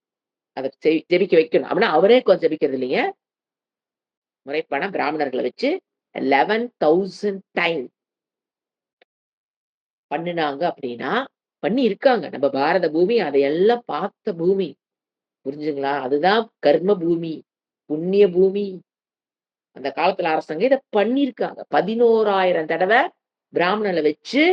அத ஜெபிக்க வைக்கணும். அப்படின்னா அவரே உட்கார்ந்து ஜெபிக்கிறது இல்லைங்க. முறைப்படி பிராமணர்கள வச்சு 11,000 டைம் பண்ணுனாங்க அப்படின்னா, பண்ணியிருக்காங்க. நம்ம பாரத பூமி அதையெல்லாம் பார்த்த பூமி. புரிஞ்சுங்களா? அதுதான் கர்ம பூமி, புண்ணிய பூமி. அந்த காலத்துல அரசங்க இத பண்ணியிருக்காங்க. 11,000 தடவ பிராமணன வச்சு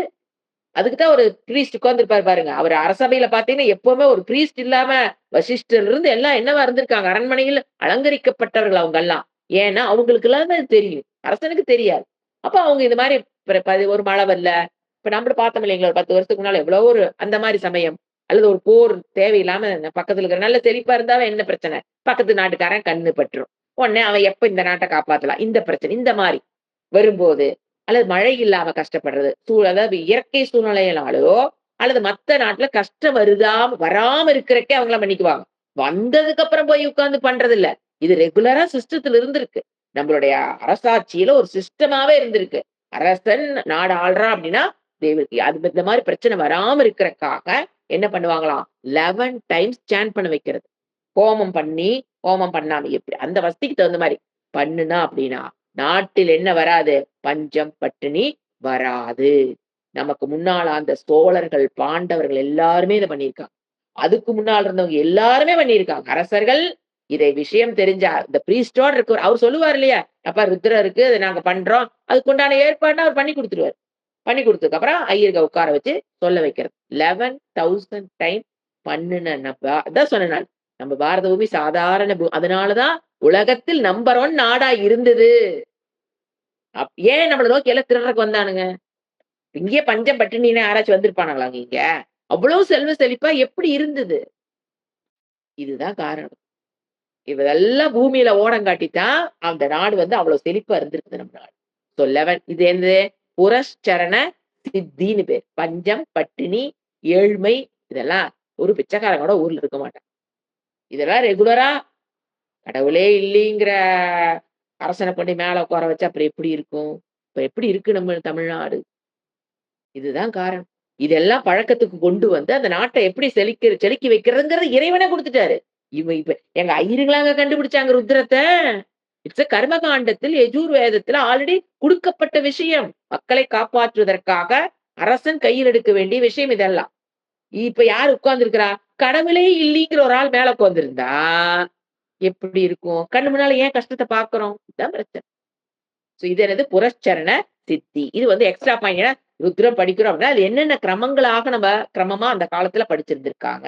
அதுக்கு தான் ஒரு ப்ரீஸ்ட் உட்கார்ந்திருப்பாரு பாருங்க. அவரு அரசவையில பார்த்தீங்கன்னா, எப்பவுமே ஒரு ப்ரீஸ்ட் இல்லாம வசிஷ்டர்லருந்து எல்லாம் என்னவா இருந்திருக்காங்க. அரண்மனையில் அலங்கரிக்கப்பட்டவர்கள் அவங்கல்லாம். ஏன்னா, அவங்களுக்கெல்லாம் தான் தெரியும். அரசனுக்கு தெரியாது. அப்ப அவங்க இந்த மாரி ஒரு மழை வரல. இப்ப நம்மளும் பார்த்தோம் இல்லைங்களா? ஒரு 10 வருஷத்துக்கு முன்னால எவ்வளோ ஒரு அந்த மாரி சமயம். அல்லது ஒரு போர் தேவையில்லாம பக்கத்துல இருக்கிற நல்ல செழிப்பா இருந்தாவே என்ன பிரச்சனை? பக்கத்து நாட்டுக்காரன் கண்ணு பட்டுரும். உடனே அவன் எப்ப இந்த நாட்ட காப்பாத்தலாம்? இந்த பிரச்சனை. இந்த மாரி வரும்போது அல்லது மழை இல்லாம கஷ்டப்படுறது. அதாவது இயற்கை சூழ்நிலையினாலோ, அல்லது மத்த நாட்ல கஷ்டம் வராம இருக்கிறதுக்கே அவங்கலாம் பண்ணிக்குவாங்க. வந்ததுக்கு அப்புறம் போய் உட்கார்ந்து பண்றதில்ல. இது ரெகுலரா சிஸ்டத்துல இருந்திருக்கு. நம்மளுடைய அரசாட்சியில ஒரு சிஸ்டமாவே இருந்திருக்கு. அரசன் நாடு ஆள்றான் அப்படின்னா, அது இந்த மாரி பிரச்சனை வராம இருக்கிறதுக்காக என்ன பண்ணுவாங்களாம், 11 டைம்ஸ் சாண்ட் பண்ண வைக்கிறது. ஹோமம் பண்ணி, ஹோமம் பண்ணாம எப்படி அந்த வசதிக்கு தகுந்த மாரி பண்ணுனா அப்படின்னா, நாட்டில் என்ன வராது? பஞ்சம், பட்டினி வராது. நமக்கு முன்னால அந்த சோழர்கள், பாண்டவர்கள் எல்லாருமே இத பண்ணியிருக்காங்க. அதுக்கு முன்னால இருந்தவங்க எல்லாருமே பண்ணியிருக்காங்க. அரசர்கள் இதை விஷயம் தெரிஞ்ச இந்த பிரீஸ்ட்டோட இருக்கு அவரு சொல்லுவாரு இல்லையா? "அப்பா ருத்ரன் இருக்கு. அத நாங்க பண்றோம்." அதுக்கு உண்டான ஏற்பாடுனா அவரு பண்ணி குடுத்துருவாரு. பண்ணி குடுத்ததுக்கு அப்புறம் ஐயர்க உட்கார வச்சு சொல்ல வைக்கிறது. 11,000 டைம் பண்ணுன அதான் சொன்னேன் நான். நம்ம பாரத பூமி சாதாரண அதனால தான் உலகத்தில் நம்பர் 1 நாடா இருந்தது. ஏன் நம்மள நோக்கி எல்லாம் திருடறக்கு வந்தானுங்க? இங்கேயே பஞ்சம் பட்டினின்னு யாராச்சும் வந்திருப்பானுங்களாங்க இங்க? அவ்வளவு செல்வ செழிப்பா எப்படி இருந்தது? இதுதான் காரணம். இதெல்லாம் பூமியில ஓடங்காட்டி தான் அந்த நாடு வந்து அவ்வளவு செழிப்பா இருந்திருக்குது நம்ம நாடு. ஸோ 11 இது என்னது? புரஸ்சரண சித்தின்னு பேரு. பஞ்சம், பட்டினி, ஏழ்மை இதெல்லாம் ஒரு பிச்சைக்காரன் கூட ஊர்ல இருக்க மாட்டான். இதெல்லாம் ரெகுலரா கடவுளே இல்லைங்கிற அரசன கொண்டு மேல உட்கார வச்சா அப்புறம் எப்படி இருக்கும்? இப்ப எப்படி இருக்கு நம்ம தமிழ்நாடு? இதுதான் காரணம். இதெல்லாம் பழக்கத்துக்கு கொண்டு வந்து அந்த நாட்ட எப்படி செழிக்க வைக்கிறதுங்கிறது இறைவனே குடுத்துட்டாரு. இப்ப எங்க ஐயருங்களாங்க கண்டுபிடிச்சாங்க ருத்ரத்த. இட்ஸ் கர்மகாண்டத்தில் யஜூர் வேதத்துல ஆல்ரெடி குடுக்கப்பட்ட விஷயம். மக்களை காப்பாற்றுவதற்காக அரசன் கையில் எடுக்க வேண்டிய விஷயம் இதெல்லாம். இப்ப யார் உட்கார்ந்திருக்கிறா? கடவுளே இல்லைங்கிற ஒரு ஆள் மேல உட்கார்ந்திருந்தா, எப்படி இருக்கும்? கண்ணு முன்னால ஏன் கஷ்டத்த பார்க்கிறோம்? இதான் பிரச்சனை. சோ இது என்னது? புரஸ்சரண சித்தி. இது வந்து எக்ஸ்ட்ரா பாயிண்ட். ஏன்னா ருத்ரம் படிக்கிறோம் அப்படின்னா, அது என்னென்ன கிரமங்களாக நம்ம கிரமமா அந்த காலத்துல படிச்சிருந்திருக்காங்க.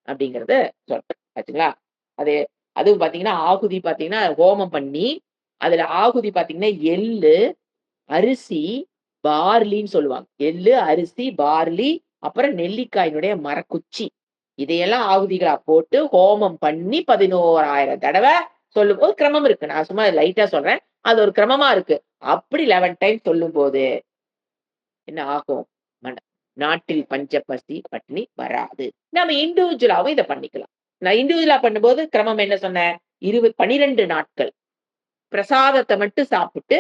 அப்படிங்கிறத சொல்றேன். ஆச்சுங்களா? அது அதுவும் பார்த்தீங்கன்னா, ஆகுதி பார்த்தீங்கன்னா, ஹோமம் பண்ணி, அதுல ஆகுதி பார்த்தீங்கன்னா, எள்ளு, அரிசி, பார்லின்னு சொல்லுவாங்க. எள்ளு, அரிசி, பார்லி, அப்புறம் நெல்லிக்காயினுடைய மரக்குச்சி. இதையெல்லாம் ஆகுதிகளா போட்டு ஹோமம் பண்ணி 11,000 தடவ சொல்லும்போது கிரமம் இருக்கு. நான் சும்மா லைட்டா சொல்றேன். அது ஒரு கிரமமா இருக்கு. அப்படி 11 டைம் சொல்லும்போது என்ன ஆகும்? மன நாட்டில் பஞ்ச, பசி, பட்டினி வராது. நம்ம இண்டிவிஜுவலாவும் இத பண்ணிக்கலாம். நான் இண்டிவிஜுவலா பண்ணும்போது கிரமம் என்ன சொன்னேன்? 12 நாட்கள். பிரசாதத்த மட்டும் சாப்பிட்டு,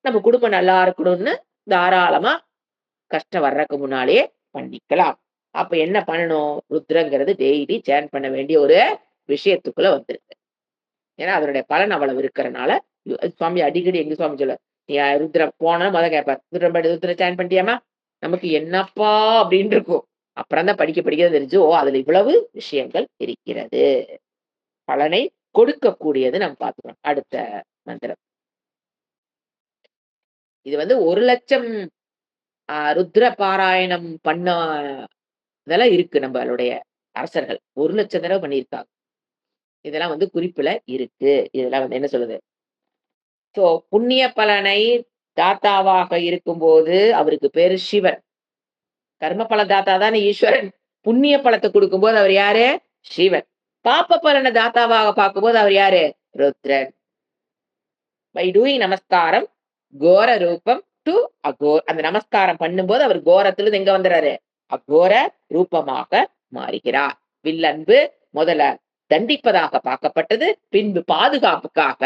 நம்ம குடும்பம் நல்லா இருக்கணும்னு தாராளமா கஷ்டம் வர்றக்கு முன்னாலயே பண்ணிக்கலாம். அப்ப என்ன பண்ணணும்? ருத்ரங்கிறது டெய்லி சாண்ட் பண்ண வேண்டிய ஒரு விஷயத்துக்குள்ள வந்துருது. ஏன்னா, அதனுடைய பலன் அவ்வளவு இருக்கிறனால, சுவாமி அடிக்கடி எங்க சுவாமி சொல்லுவாரு. "நீ ருத்ர போனா மொத கேட்பார். ருத்ர சாண்ட் பண்ணிட்டியாம்மா?" நமக்கு என்னப்பா அப்படின்னு இருக்கும். அப்புறம் தான் படிக்க படிக்க தான் தெரிஞ்சு, ஓ! அதுல இவ்வளவு விஷயங்கள் இருக்கிறது. பலனை கொடுக்கக்கூடியது நம்ம பார்த்துக்கிறோம். அடுத்த மந்திரம். இது வந்து 1,00,000 ருத்ர பாராயணம் பண்ண இதெல்லாம் இருக்கு நம்மளுடைய அரசர்கள். 1,00,000 தடவ பண்ணியிருக்காங்க. இதெல்லாம் வந்து குறிப்புல இருக்கு. இதெல்லாம் வந்து என்ன சொல்லுது? சோ புண்ணிய பலனை தாத்தாவாக இருக்கும்போது அவருக்கு பேரு சிவன். கர்ம பல தாத்தா தானே ஈஸ்வரன். புண்ணிய பலத்த குடுக்கும்போது அவர் யாரு? சிவன். பாப்ப பலன தாத்தாவாக பார்க்கும்போது அவர் யாரு? ருத்ரன். பை டூயிங் நமஸ்காரம், கோர ரூபம் டூ அந்த நமஸ்காரம் பண்ணும்போது அவர் கோரத்திலிருந்து எங்க வந்துறாரு? அகோர ரூபமாக மாறுகிறார். வில்லன்பு முதல்ல தண்டிப்பதாக பார்க்கப்பட்டது. பின்பு பாதுகாப்புக்காக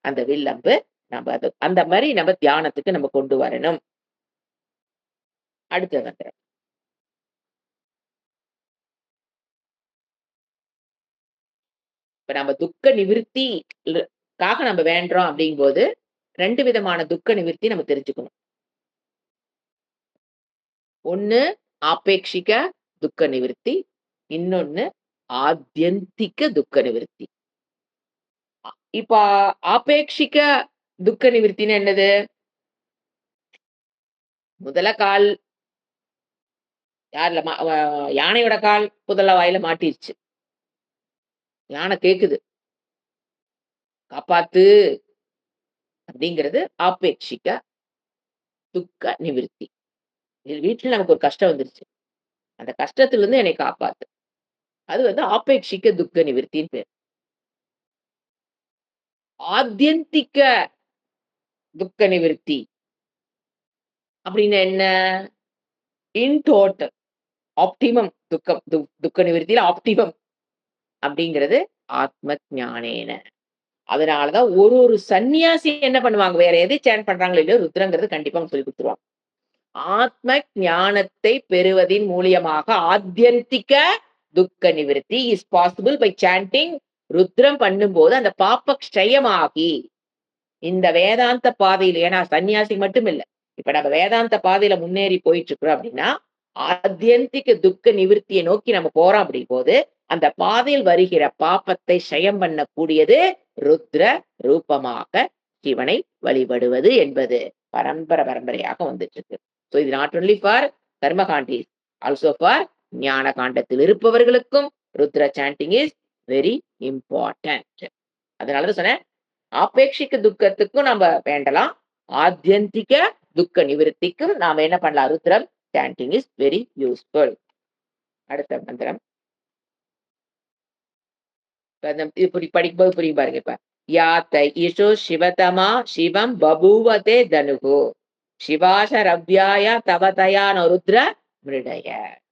அந்த வில்லம்பு நம்ம அந்த மாரி நம்ம தியானத்துக்கு நம்ம கொண்டு வரணும். அடுத்தது வந்து இப்ப நம்ம துக்க நிவிர்த்தி க்காக நம்ம வேண்டுறோம் அப்படிங்கும்போது 2 விதமான துக்க நிவிர்த்தி நம்ம தெரிஞ்சுக்கணும். ஒண்ணு ஆபேக்ஷிக துக்க நிவிர்த்தி. இன்னொன்னு ஆத்யந்திக துக்க நிவிர்த்தி. இப்ப ஆபேக்ஷிக துக்க நிவிர்த்தின்னா என்னது? முதல கால் யார்ல மா வ யானையோட கால் முதல வாயில மாட்டிருச்சு. யானை கேக்குது. காப்பாத்து அப்படிங்கிறது ஆபேக்ஷிக துக்க நிவிர்த்தி. வீட்ல நமக்கு ஒரு கஷ்டம் வந்துருச்சு. அந்த கஷ்டத்திலிருந்து என்னை காப்பாத்து. அது வந்து ஆபேக்ஷிக துக்க நிவிர்த்தின்னு பேரு. ஆத்யந்திக துக்க நிவிர்த்தி அப்டின்னா என்ன? இன் டோட்டல் ஆப்டிமம் துக்க நிவிர்த்தியில ஆப்டிமம் அப்டிங்கிறது ஆத்ம ஞானேன. அதனால தான் ஒரு சன்னியாசி என்ன பண்ணுவாங்க, வேற எதை சாண்ட் பண்றாங்களோ இல்லையோ ருத்ரங்கிறது கண்டிப்பா அவங்க சொல்லிக் குடுத்துருவாங்க. ஆத்ம ஞானத்தை பெறுவதின் மூலியமாக ஆத்யந்திக துக்க நிவிர்த்தி is possible by chanting Rudram பண்ணும்போது அந்த பாப்ப க்ஷயமாகி இந்த வேதாந்த பாதையில ஏன்னா சன்னியாசி மட்டும் இல்ல. இப்ப நம்ம வேதாந்த பாதையில முன்னேறி போயிட்டு இருக்கிறோம் அப்படின்னா, ஆத்யந்திக துக்க நிவிர்த்திய நோக்கி நம்ம போறோம் அப்படிங்கும்போது, அந்த பாதையில் வருகிற பாப்பத்தை க்ஷயம் பண்ணக்கூடியது ருத்ர ரூபமாக சிவனை வழிபடுவது என்பது பரம்பரையாக வந்துட்டு இருக்கு. சோ இது நாட் ஒன்லி ஃபார் கர்மகாண்டீஸ், ஆல்சோ ஃபார் ஞான காண்டத்தில் இருப்பவர்களுக்கும் Rudra chanting is very important. அதனால தான் சொன்னேன் ஆபேட்சிக துக்கத்துக்கும் நம்ம வேண்டலாம். ஆத்யந்திக துக்க நிவிர்த்திக்கும் நாம என்ன பண்ணலாம்? Rudram sanding is very useful. அடுத்த மந்திரம். இப்படி படிக்கும்போது புரியும் பாருங்க இப்ப. யாத்த ஈஷோ சிவதமா சிவம் பபூவதே தனுகு சிவாசரவ்யாய தவதயான ருத்ர மிருடய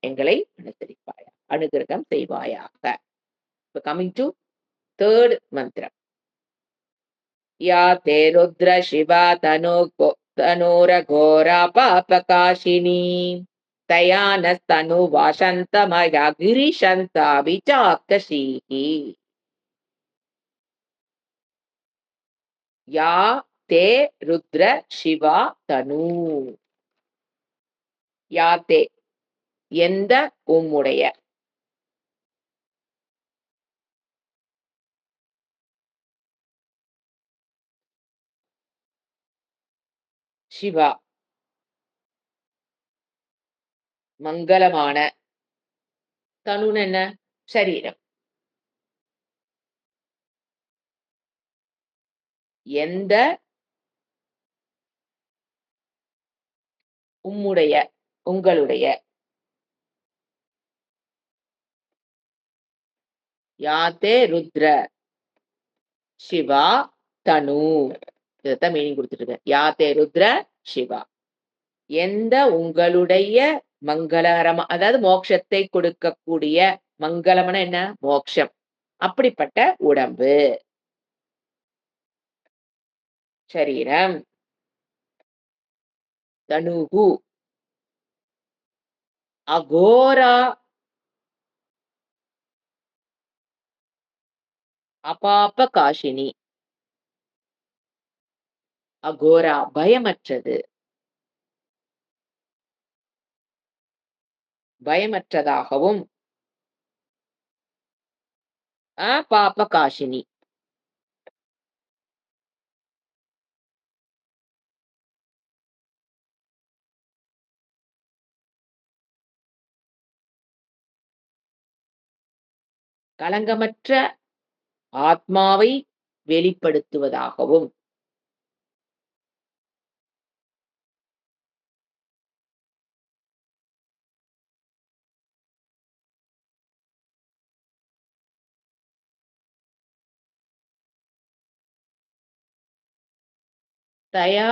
எங்களை அனுசரிப்பாய அனுகிரகம் செய்வாயாக. இப்ப கமிங் டு தேர்ட் மந்திரம். या ते रुद्र शिवा तनोरघोरा पापकाशिनी तया नस्तनु वाशन्तमया गिरिशन्ताभिचाकशीः या ते रुद्र शिवा तनु या ते எந்த உம்முடைய சிவா மங்களமான தனுன்னு என்ன? சரீரம். எந்த உம்முடைய உங்களுடைய யாத்தே ருத்ர சிவா தனு இதத்தான் மீனிங் கொடுத்துட்டு இருக்கேன். யாத்தே ருத்ர சிவா எந்த உங்களுடைய மங்களகரமா அதாவது மோட்சத்தை கொடுக்கக்கூடிய மங்களம்னா என்ன? மோட்சம். அப்படிப்பட்ட உடம்பு சரீரம் தனுகு அகோரா அபாப காஷினி அகோரா பயமற்றது பயமற்றதாகவும் அபாப காஷினி களங்கமற்ற ஆத்மாவை வெளிப்படுத்துவதாகவும் தயா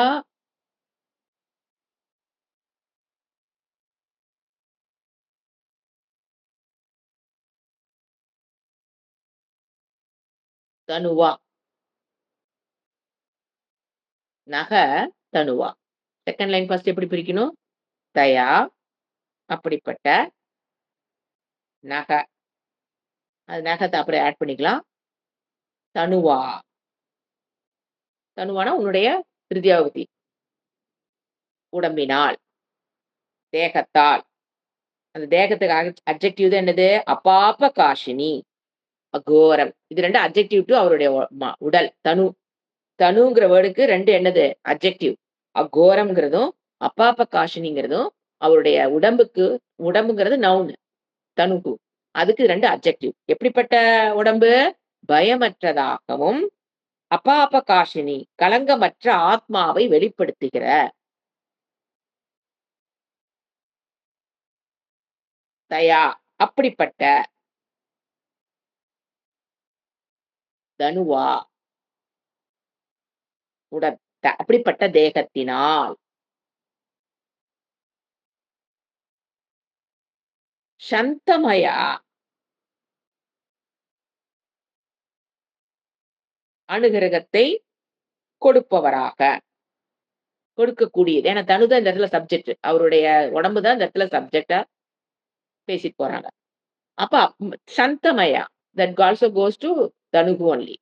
தனுவா நக தனுவா. செகண்ட் லைன் ஃபர்ஸ்ட் எப்படி பிரிக்கணும்? தயா அப்படிப்பட்ட நக அது நகத்தை அப்புறம் ஆட் பண்ணிக்கலாம். தனுவா. தனுவானா உன்னுடைய திருதியா விபக்தி. உடம்பினால், தேகத்தால். அந்த தேகத்துக்கு அட்ஜெக்டிவ் தான் என்னது? அபாபகாஷினி, அகோரம். இது 2 அட்ஜெக்டிவ் டூ அவருடைய உடல். தனு. தனுங்கிற வேர்டுக்கு 2 என்னது? அட்ஜெக்டிவ். அகோரம்ங்கிறதும், அபாபகாஷினிங்கிறதும் அவருடைய உடம்புங்கிறது நவுன். தனுகு. அதுக்கு 2 அட்ஜெக்டிவ். எப்படிப்பட்ட உடம்பு? பயமற்றதாகவும், அபாபகாஷினி கலங்கமற்ற ஆத்மாவை வெளிப்படுத்துகிற தயா. அப்படிப்பட்ட தனுவா அப்படிப்பட்ட தேகத்தினால் சந்தமயா அனுகிரகத்தை கொடுப்பவராக, கொடுக்கக்கூடியது. ஏன்னா தனுதான் இந்த இடத்துல சப்ஜெக்ட். அவருடைய உடம்பு தான் இந்த இடத்துல சப்ஜெக்ட்டா பேசிட்டு போறாங்க. அப்ப சந்தமயா தட் ஆல்சோ கோஸ் டு தனுகு ஒன்லி.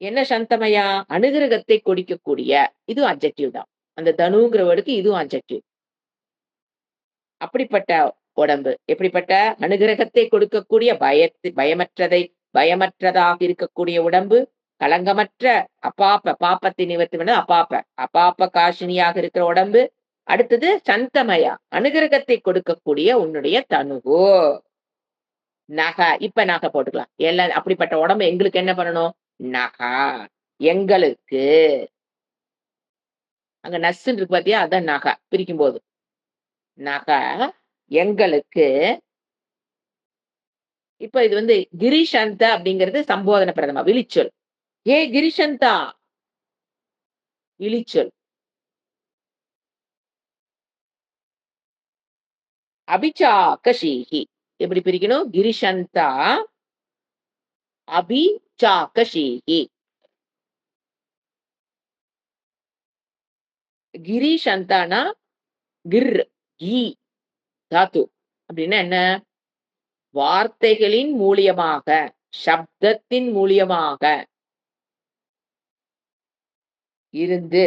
என்ன சந்தமயா? அனுகிரகத்தை கொடுக்கக்கூடிய. இது அட்ஜெக்டிவ் தான். அந்த தனுங்கிற வேர்டுக்கு இதுவும் அட்ஜெக்டிவ். அப்படிப்பட்ட உடம்பு. எப்படிப்பட்ட? அனுகிரகத்தை கொடுக்கக்கூடிய பயமற்றதாக இருக்கக்கூடிய உடம்பு. களங்கமற்ற பாப்பத்தை நிவர்த்தி பண்ண அபாப்ப காஷினியாக இருக்கிற உடம்பு. அடுத்தது சந்தமயா அனுகிரகத்தை கொடுக்கக்கூடிய உன்னுடைய தனுகு. நகை. இப்ப நகை போட்டுக்கலாம். எல்லாம் அப்படிப்பட்ட உடம்பு எங்களுக்கு என்ன பண்ணணும்? நகா. எங்களுக்கு. அங்க நஸ்ன்னு இருக்கு பாத்தியா? அதான் நகை பிரிக்கும் போது. நகை எங்களுக்கு. இப்ப இது வந்து கிரிஷந்த அப்படிங்கிறது சம்போதன பிரதமா விழிச்சொல். ஏ கிரிஷந்தா இழிச்சொல். அபிச்சாகஷீஹி. எப்படி பிரிக்கணும்? கிரிஷந்தா அபிச்சாகஷீஹி. கிரிஷந்தானா கிர் கி தாத்து அப்படின்னா என்ன? வார்த்தைகளின் மூலியமாக, சப்தத்தின் மூலியமாக இருந்து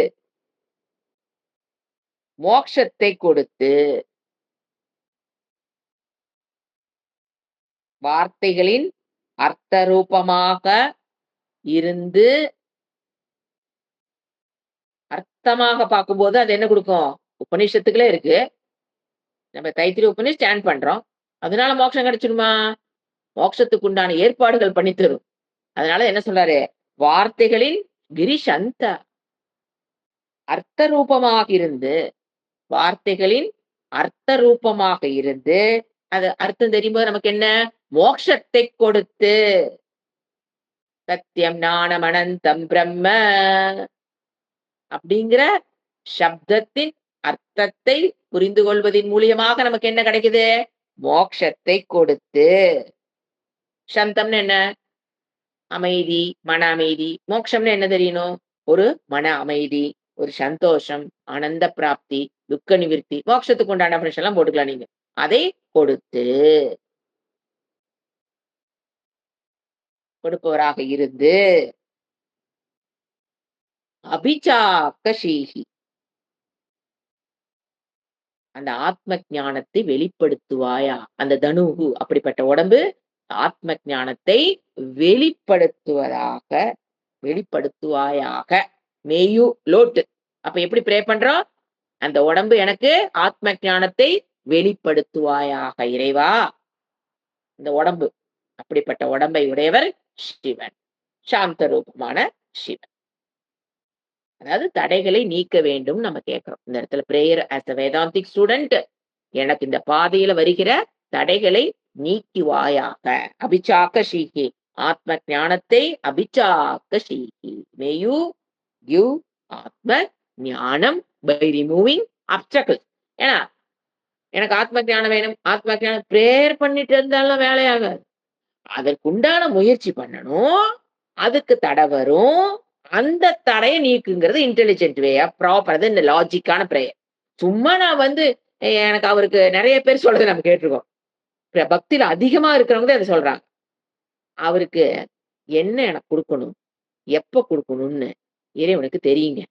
மோட்சத்தை கொடுத்து, வார்த்தைகளின் அர்த்த ரூபமாக இருந்து அர்த்தமாக பார்க்கும்போது அது என்ன கொடுக்கும்? உபநிஷத்துக்களே இருக்கு. நம்ம தைத்திரிய உபநிஷத் ஸ்டாண்ட் பண்றோம். அதனால மோட்சம் கிடைச்சிடுமா? மோட்சத்துக்கு உண்டான ஏற்பாடுகள் பண்ணி தரும். அதனால என்ன சொல்றாரு? வார்த்தைகளின் கிரிஷந்த அர்த்த ரூபமாக இருந்து, வார்த்தைகளின் அர்த்த ரூபமாக இருந்து, அது அர்த்தம் தெரியும்போது நமக்கு என்ன? மோட்சத்தை கொடுத்து. சத்தியம் ஞானம் அனந்தம் பிரம்ம அப்படிங்கிற சப்தத்தின் அர்த்தத்தை புரிந்து கொள்வதன் மூலியமாக நமக்கு என்ன கிடைக்குது? மோட்சத்தை கொடுத்து. சந்தம்னு என்ன? அமைதி, மன அமைதி. மோட்சம்னு என்ன தெரியணும்? ஒரு மன அமைதி, ஒரு சந்தோஷம், ஆனந்த பிராப்தி, துக்க நிவிர்த்தி. மோட்சத்துக்கு உண்டான டெஃபினிஷன் எல்லாம் போட்டுக்கலாம் நீங்க. அதை கொடுத்து கொடுப்பவராக இருந்து அபிச்சாகஷீஹி அந்த ஆத்ம ஞானத்தை வெளிப்படுத்துவாயா? அந்த தனுகு அப்படிப்பட்ட உடம்பு ஆத்ம ஞானத்தை வெளிப்படுத்துவதாக வெளிப்படுத்துவாயாக. மேயு லோட்டு. அப்ப எப்படி ப்ரே பண்றோம்? அந்த உடம்பு எனக்கு ஆத்ம ஞானத்தை வெளிப்படுத்துவாயாக இறைவா. இந்த உடம்பு அப்படிப்பட்ட உடம்பை உடையவர் சிவன். சாந்த ரூபமான சிவன். அதாவது தடைகளை நீக்க வேண்டும் நம்ம கேட்கிறோம். இந்த இடத்துல prayer as a Vedantic student எனக்கு இந்த பாதையில வருகிற தடைகளை நீக்குவாயாக. அபிச்சாக்க ஸ்ரீஹி ஆத்ம ஞானத்தை அபிச்சாக்க ஸ்ரீஹி. மே யூ கிவ் ஆத்ம ஞானம் பை ரிமூவிங் அப்டக்கிள்ஸ். ஏன்னா எனக்கு ஆத்ம ஞானம் வேணும், ஆத்ம ஞானம் பிரேயர் பண்ணிட்டு இருந்தாலும் வேலையாகாது. அதற்குண்டான முயற்சி பண்ணணும். அதுக்கு தடை வரும். அந்த தடைய நீக்குங்கிறது இன்டெலிஜென்ட் வேயா ப்ராப்பர். அது இந்த லாஜிக்கான பிரேயர். சும்மா நான் வந்து எனக்கு அவருக்கு நிறைய பேர் சொல்றதை நம்ம கேட்டிருக்கோம். பக்தியில அதிகமா இருக்கிறவங்க அதை சொல்றாங்க. அவருக்கு என்ன எனக்கு குடுக்கணும்? எப்ப குடுக்கணும்னு இறைவனுக்கு தெரியுங்க.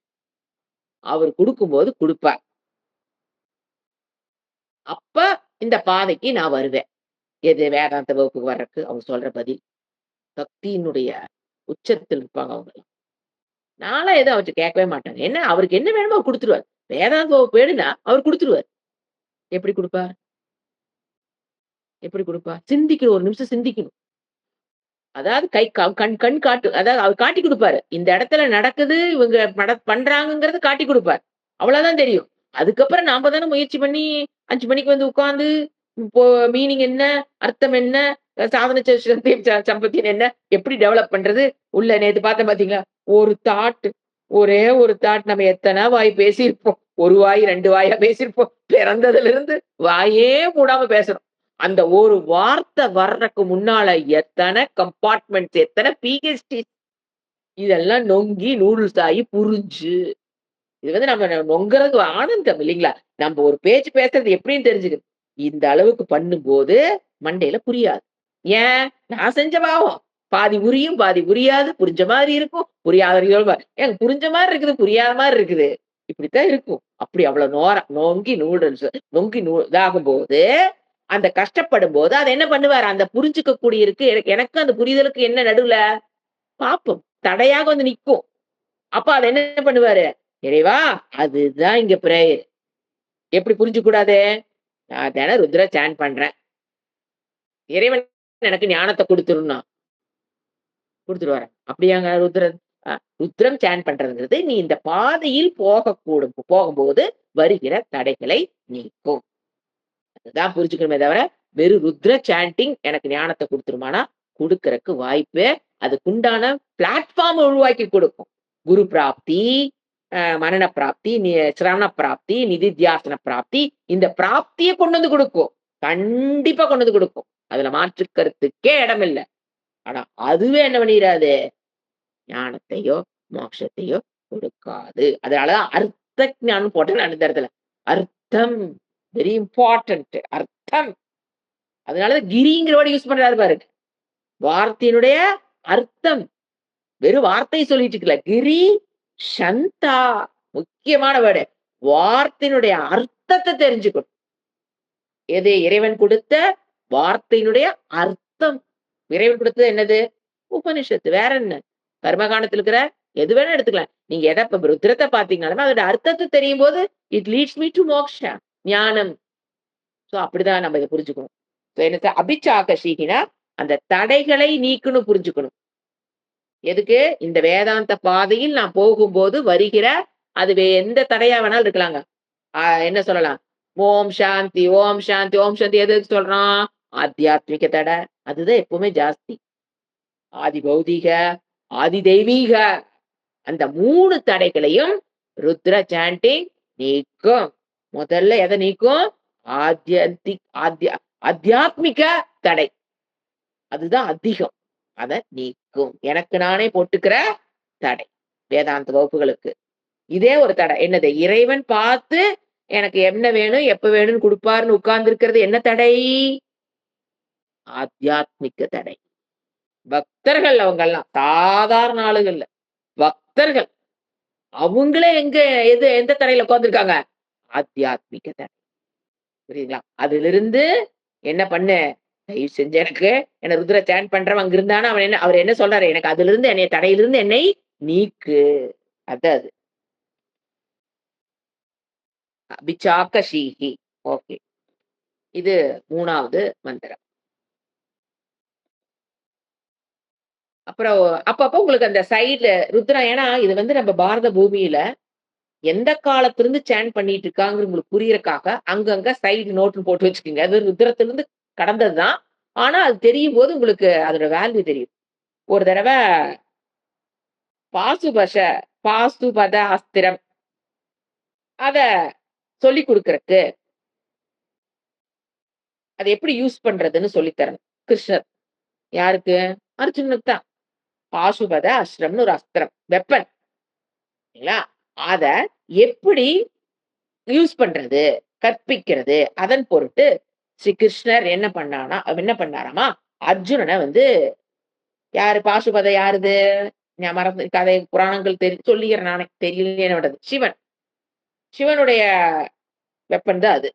அவர் குடுக்கும்போது குடுப்பார். அப்ப இந்த பாதைக்கு நான் வருவேன். எது வேதாந்த வகுப்புக்கு வர்றக்கு அவங்க சொல்ற பதில். பக்தியினுடைய உச்சத்தில் இருப்பாங்க அவங்க. நான்லாம் எதுவும் அவர்ட்ட கேட்கவே மாட்டேங்க. என்ன அவருக்கு என்ன வேணுமோ அவர் குடுத்துருவாரு. வேதாந்த வகுப்பு வேணும்னா அவர் குடுத்துருவாரு. எப்படி குடுப்பார்? எப்படி குடுப்பார்? சிந்திக்கணும். ஒரு நிமிஷம் சிந்திக்கணும். அதாவது கை க கண் கண் காட்டு. அதாவது அவர் காட்டிக் குடுப்பாரு. இந்த இடத்துல நடக்குது, இவங்க பண்றாங்கங்கிறத காட்டிக் குடுப்பார். அவ்வளவுதான் தெரியும். அதுக்கப்புறம் நாம தானே முயற்சி பண்ணி 5 மணிக்கு வந்து உட்கார்ந்து, இப்போ மீனிங் என்ன? அர்த்தம் என்ன? சாதன சம்பத்தின் என்ன? எப்படி டெவலப் பண்றது? உள்ள நேத்து பார்த்தேன் பார்த்தீங்களா? ஒரு தாட் ஒரே ஒரு தாட் நம்ம எத்தன வாய் பேசியிருப்போம். 1 வாய், 2 வாயா பேசியிருப்போம். பிறந்ததிலிருந்து வாயே மூடாம பேசுறோம். அந்த ஒரு வார்த்தை வர்றக்கு முன்னால எத்தன கம்பார்ட்மெண்ட்ஸ், எத்தன பிஹெச்டி இதெல்லாம் நொங்கி நூடுல்ஸ் ஆயி புரிஞ்சு, இது வந்து நம்ம நொங்குறது ஆனந்தம் இல்லீங்களா? நம்ப ஒரு பேச்சு பேசுறது எப்படின்னு தெரிஞ்சுக்குது. இந்த அளவுக்கு பண்ணும்போது மண்டையில புரியாது. ஏன்? நான் செஞ்ச பாவம். பாதி புரியும், பாதி புரியாது. புரிஞ்ச மாரி இருக்கும். புரியாத ஏங்க புரிஞ்ச மாரி இருக்குது, புரியாத மாரி இருக்குது. இப்படித்தான் இருக்கும். அப்படி அவ்வளவு நொங்கி நூடுல்ஸ் நொங்கி இதாகும்போது, அந்த கஷ்டப்படும்போது அத என்ன பண்ணுவாரு? அந்த புரிஞ்சுக்க கூடியிருக்கு. எனக்கு அந்த புரிதலுக்கு என்ன நடுவுல பாப்பம். தடையாக வந்து நிக்கும். அப்ப அத என்ன பண்ணுவாரு? இறைவா! அதுதான் இங்க பிரேயர். எப்படி புரிஞ்சுக்க கூடாது? நான் தினம் ருத்ர சாண்ட் பண்றேன். இறைவன் எனக்கு ஞானத்த குடுத்துருன்னா. குடுத்துருவாரா? அப்படியாங்க ருத்ரன்? அ ருத்ரம் சாண்ட் பண்றதுங்கிறது, நீ இந்த பாதையில் போகும்போது வருகிற தடைகளை நீக்கும். அதுதான் புரிஞ்சுக்கணுமே தவிர, வெறும் ருத்ர சாண்டிங் எனக்கு ஞானத்த குடுத்துருமான்னா, குடுக்கறக்கு வாய்ப்பே அதுக்குண்டான பிளாட்ஃபார்ம் உருவாக்கி குடுக்கும். குரு பிராப்தி, மனன பிராப்தி, சிரவண பிராப்தி, நிதித்தியாசன பிராப்தி, இந்த பிராப்திய கொண்டு வந்து குடுக்கும். கண்டிப்பா கொண்டு வந்து குடுக்கும். அதுல மாற்று கருத்துக்கே இடமில்ல. ஆனா, அதுவே என்ன பண்ணிறாது? ஞானத்தையோ, மோட்சத்தையோ கொடுக்காது. அதனாலதான் அர்த்த ஞானம் போட்டேன் நான் இந்த இடத்துல. அர்த்தம் வெரி இம்பார்ட்டன்ட். அர்த்தம். அதனாலதான் கிரிங்கிற வேர்ட் யூஸ் பண்றாரு பாருங்க. வார்த்தையினுடைய அர்த்தம். வெறும் வார்த்தை சொல்லிட்டு இருக்கல. கிரி ஷந்தா. முக்கியமான வேர்டு. வார்த்தையினுடைய அர்த்தத்த தெரிஞ்சுக்கணும். எது இறைவன் கொடுத்த வார்த்தையினுடைய அர்த்தம். இறைவன் கொடுத்தது என்னது? உபனிஷத்து. வேற என்ன? கர்மகாண்டத்துல இருக்கிற எது வேணா எடுத்துக்கலாம். நீங்க எத இப்ப ருத்ரத்த பார்த்தீங்கனாலுமே அதோட அர்த்தத்த தெரியும்போது, it leads me to moksha. ஞானம். சோ அப்படிதான் நம்ம இத புரிஞ்சுக்கணும். சோ என்னது அபிச்சாகஷீகினா அந்த தடைகளை நீக்கணும் புரிஞ்சுக்கணும். எதுக்கு? இந்த வேதாந்த பாதையில் நான் போகும்போது வருகிற அது எந்த தடையா வேணாலும் இருக்கலாங்க. என்ன சொல்லலாம்? ஓம் சாந்தி, ஓம் சாந்தி, ஓம் சாந்தி எது எதுக்கு சொல்றோம்? ஆத்தியாத்மிக தடை. அதுதான் எப்பவுமே ஜாஸ்தி. ஆதி பௌதீக, ஆதி தெய்வீக அந்த 3 தடைகளையும் ருத்ர சாண்டிங் நீக்கும். முதல்ல எத நீக்கும்? ஆத்யந்திக் ஆத்ய ஆத்தியாத்மிக தடை. அதுதான் அதிகம். அத நீக்கும். எனக்கு நானே போட்டுக்கிற தடை. வேதாந்த வகுப்புகளுக்கு. இதே ஒரு தடை. என்னது? இறைவன் பார்த்து எனக்கு என்ன வேணும், எப்ப வேணும்னு குடுப்பாருன்னு உட்கார்ந்து இருக்கிறது என்ன தடை? ஆத்தியாத்மிக தடை. பக்தர்கள் அவங்கல்லாம். சாதாரண ஆளுகள் இல்ல. பக்தர்கள். அவங்களே எந்த தரையில உட்கார்ந்துருக்காங்க? ஆத்தியாத்மிக தடை. புரியுதுங்களா? அதிலிருந்து என்ன பண்ணு? தயவு செஞ்சு எனக்கு என்ன ருத்ர சாண்ட் பண்றவன் அங்க இருந்தானா, அவர் என்ன சொல்றாரு? எனக்கு அதிலிருந்து என்னைய தடையிலிருந்து என்னை நீக்கு. அது. விசாகஷீஹி. ஓகே. இது 3வது மந்திரம். அப்புறம் அப்பப்ப உங்களுக்கு அந்த சைடுல ருத்ரா ஏன்னா இது வந்து நம்ம பாரத பூமியில எந்த காலத்திலிருந்து சாண்ட் பண்ணிட்டு இருக்காங்கன்னு உங்களுக்கு புரியறக்காக, அங்கங்க சைடு நோட்ன்னு போட்டு வச்சுக்கங்க. அது ருத்ரத்திலிருந்து கடந்தது தான். ஆனா, அது தெரியும்போது உங்களுக்கு அதோட வேல்யூ தெரியும். ஒரு தடவ பாசுபஷ பாசுபத அஸ்திரம் அத சொல்லிக் குடுக்கறக்கு, அத எப்படி யூஸ் பண்றதுன்னு சொல்லி தரணும். கிருஷ்ணர். யாருக்கு? அர்ஜுனனுக்கு தான். பாசுபத அஸ்திரம்னு ஒரு அஸ்திரம். வெப்பன். சரிங்களா? அத எப்படி யூஸ் பண்றது? கற்பிக்கிறது. அதன் பொருட்டு ஸ்ரீ கிருஷ்ணர் என்ன பண்ணாராமா, அர்ஜுனன வந்து யாரு பாசுபத யாருது? நான் மறந்து கதை புராணங்கள் சொல்லிக்கிறேன் நானே. தெரியலையேன்னு விட்டது. சிவன். சிவனுடைய வெப்பன் தான் அது.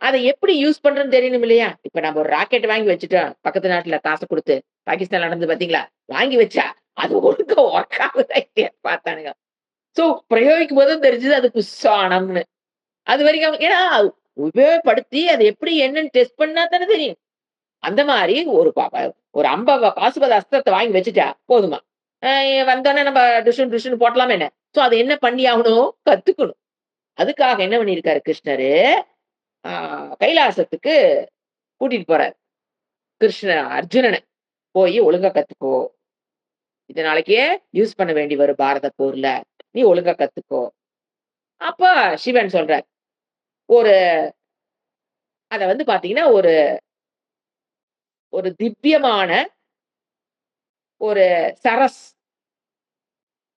அத எப்படி யூஸ் பண்றதுன்னு தெரியணும் இல்லையா? இப்ப நம்ம ஒரு ராக்கெட் வாங்கி வச்சுட்டோம். பக்கத்து நாட்டுல காச குடுத்து. பாகிஸ்தான்ல நடந்தது பார்த்தீங்களா? வாங்கி வச்சா, அது ஒழுங்கா ஒர்க் ஆகுதா இல்லையான்னு பார்த்தானுங்க. சோ பிரயோகிக்கும் போது தெரிஞ்சது அது புஸ்வானம்னு. அதுவரைக்கும் ஏன்னா உபயோகப்படுத்தி அது எப்படி என்னன்னு டெஸ்ட் பண்ணா தானே தெரியும். அந்த மாரி ஒரு ஒரு பாசுபத அஸ்திரத்த வாங்கி வச்சுட்டா போதுமா? அ வந்தோனே நம்ம டிஷும் டிஷுன்னு போட்டலாமா என்ன? சோ அத என்ன பண்ணி ஆகணும்? கத்துக்கணும். அதுக்காக என்ன பண்ணியிருக்காரு கிருஷ்ணரு, ஆ கைலாசத்துக்கு கூட்டிட்டு போறாரு. அர்ஜுனன போயி ஒழுங்கா கத்துக்கோ. இத நாளைக்கே யூஸ் பண்ண வேண்டி வரும் பாரத போர்ல. நீ ஒழுங்கா கத்துக்கோ. அப்ப சிவன் சொல்றார். ஒரு அத வந்து பாத்தீங்கன்னா, ஒரு ஒரு திவ்யமான ஒரு சரஸ்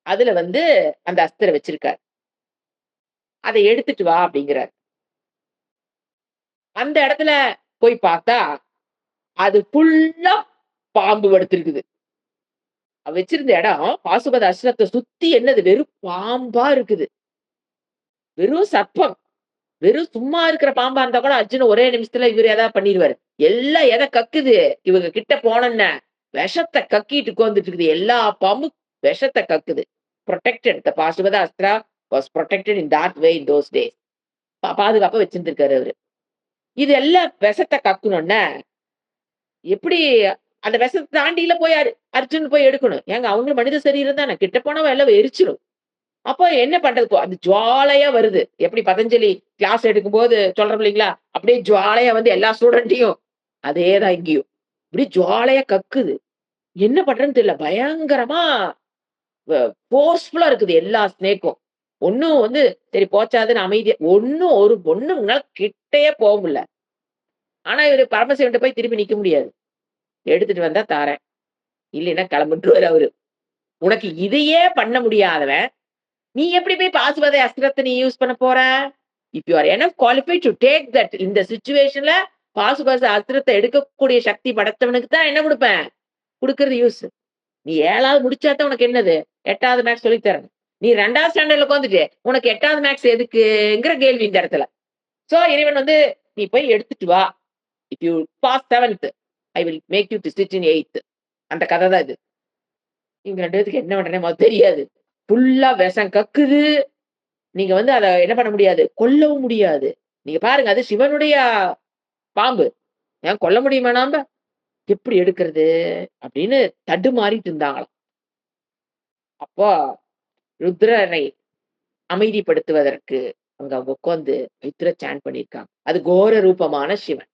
அதுல வந்து அந்த அஸ்திரம் வச்சிருக்காரு. அத எடுத்துட்டு வா அப்படிங்கிறார். அந்த இடத்துல போய் பார்த்தா, அது ஃபுல்லா பாம்பு படுத்திருக்குது. வச்சிருந்த இடம் பாசுபத அஸ்திரத்த சுத்தி என்னது வெறும் பாம்பா இருக்குது. வெறும் சர்ப்பம். வெறும் சும்மா இருக்கிற பாம்பா இருந்தா கூட அர்ஜுனன் ஒரே நிமிஷத்துல இவரு ஏதாவது பண்ணிருவாரு. எல்லாம் எத கக்குது? இவங்க கிட்ட போனோன்ன, விஷத்த கக்கிட்டு உட்கார்ந்துட்டு இருக்குது. எல்லா பாம்பும் விஷத்த கக்குது. Protected. The Pashupata astra was protected in that way in those days. பாதுகாப்பா வச்சிருந்திருக்காரு அவரு. இது எல்லாம் விஷத்த கக்குனோன்ன, எப்படி அந்த விஷத்த தாண்டில போய் அர்ஜுனன் போய் எடுக்கணும். ஏங்க அவங்களும் மனித சரீரம் தானே. கிட்ட போனா எல்லாம் எரிச்சிரும். அப்ப என்ன பண்றது? அது ஜுவாலையா வருது. எப்படி பதஞ்சலி கிளாஸ் எடுக்கும்போது சொல்றோம் இல்லீங்களா? அப்படியே ஜுவாலையா வந்து எல்லா ஸ்டூடண்ட்டையும் அதேதான் இங்கேயும். அப்படியே ஜுவாலையா கக்குது. என்ன பண்றதுன்னு தெரியல. பயங்கரமா ஃபோர்ஸ்ஃபுல்லா இருக்குது எல்லா ஸ்னேக்கும். ஒண்ணும் வந்து சரி போச்சாதுன்னு அமைதியா ஒண்ணும் உங்களால கிட்டயே போ முடியல. ஆனா இவரு பரமசிவன்ட்ட போய் திருப்பி நிக்க முடியாது. எடுத்துட்டு வந்தா தாரேன். இல்லைன்னா கிளம்புன்றுவாரு அவரு. உனக்கு இதையே பண்ண முடியாதவன் நீ எப்படி போய் பாசுபத அஸ்திரத்த நீ யூஸ் பண்ண போற? If you are enough qualified to take that இந்த சிச்சுவேஷன்ல பாசுபத அஸ்திரத்த எடுக்கக்கூடிய சக்தி படைத்தவனுக்கு தான் என்ன குடுப்பேன்? குடுக்குறது யூஸ். நீ 7வது முடிச்சா தான் உனக்கு என்னது? 8வது மேத்ஸ் சொல்லித் தரேன். நீ 2வது ஸ்டாண்டர்ட்ல உட்கார்ந்துட்டு, உனக்கு 8வது மேத்ஸ் எதுக்குங்கிற கேள்வி இந்த இடத்துல. சோ இறைவன் வந்து, "நீ போய் எடுத்துட்டு வா. இஃப் யூ பாஸ் 7த், I will make you to sit in 8த்." அந்த கதை தான் இது. இவங்க 2 பேத்துக்கு என்ன பண்றதுன்னே மொத தெரியாது. ஃபுல்லா விஷம் கக்குது. நீங்க வந்து அத என்ன பண்ண முடியாது, கொல்லவும் முடியாது. நீங்க பாருங்க, அது சிவனுடைய பாம்பு. ஏன் கொல்ல முடியுமா நாம்ப? எப்படி எடுக்கிறது? அப்படின்னு தடுமாறிட்டு இருந்தாங்களாம். அப்போ ருத்ரனை அமைதிப்படுத்துவதற்கு அங்க அவங்க உட்கார்ந்து ருத்ர சாண்ட் பண்ணியிருக்காங்க. அது கோர ரூபமான சிவன்.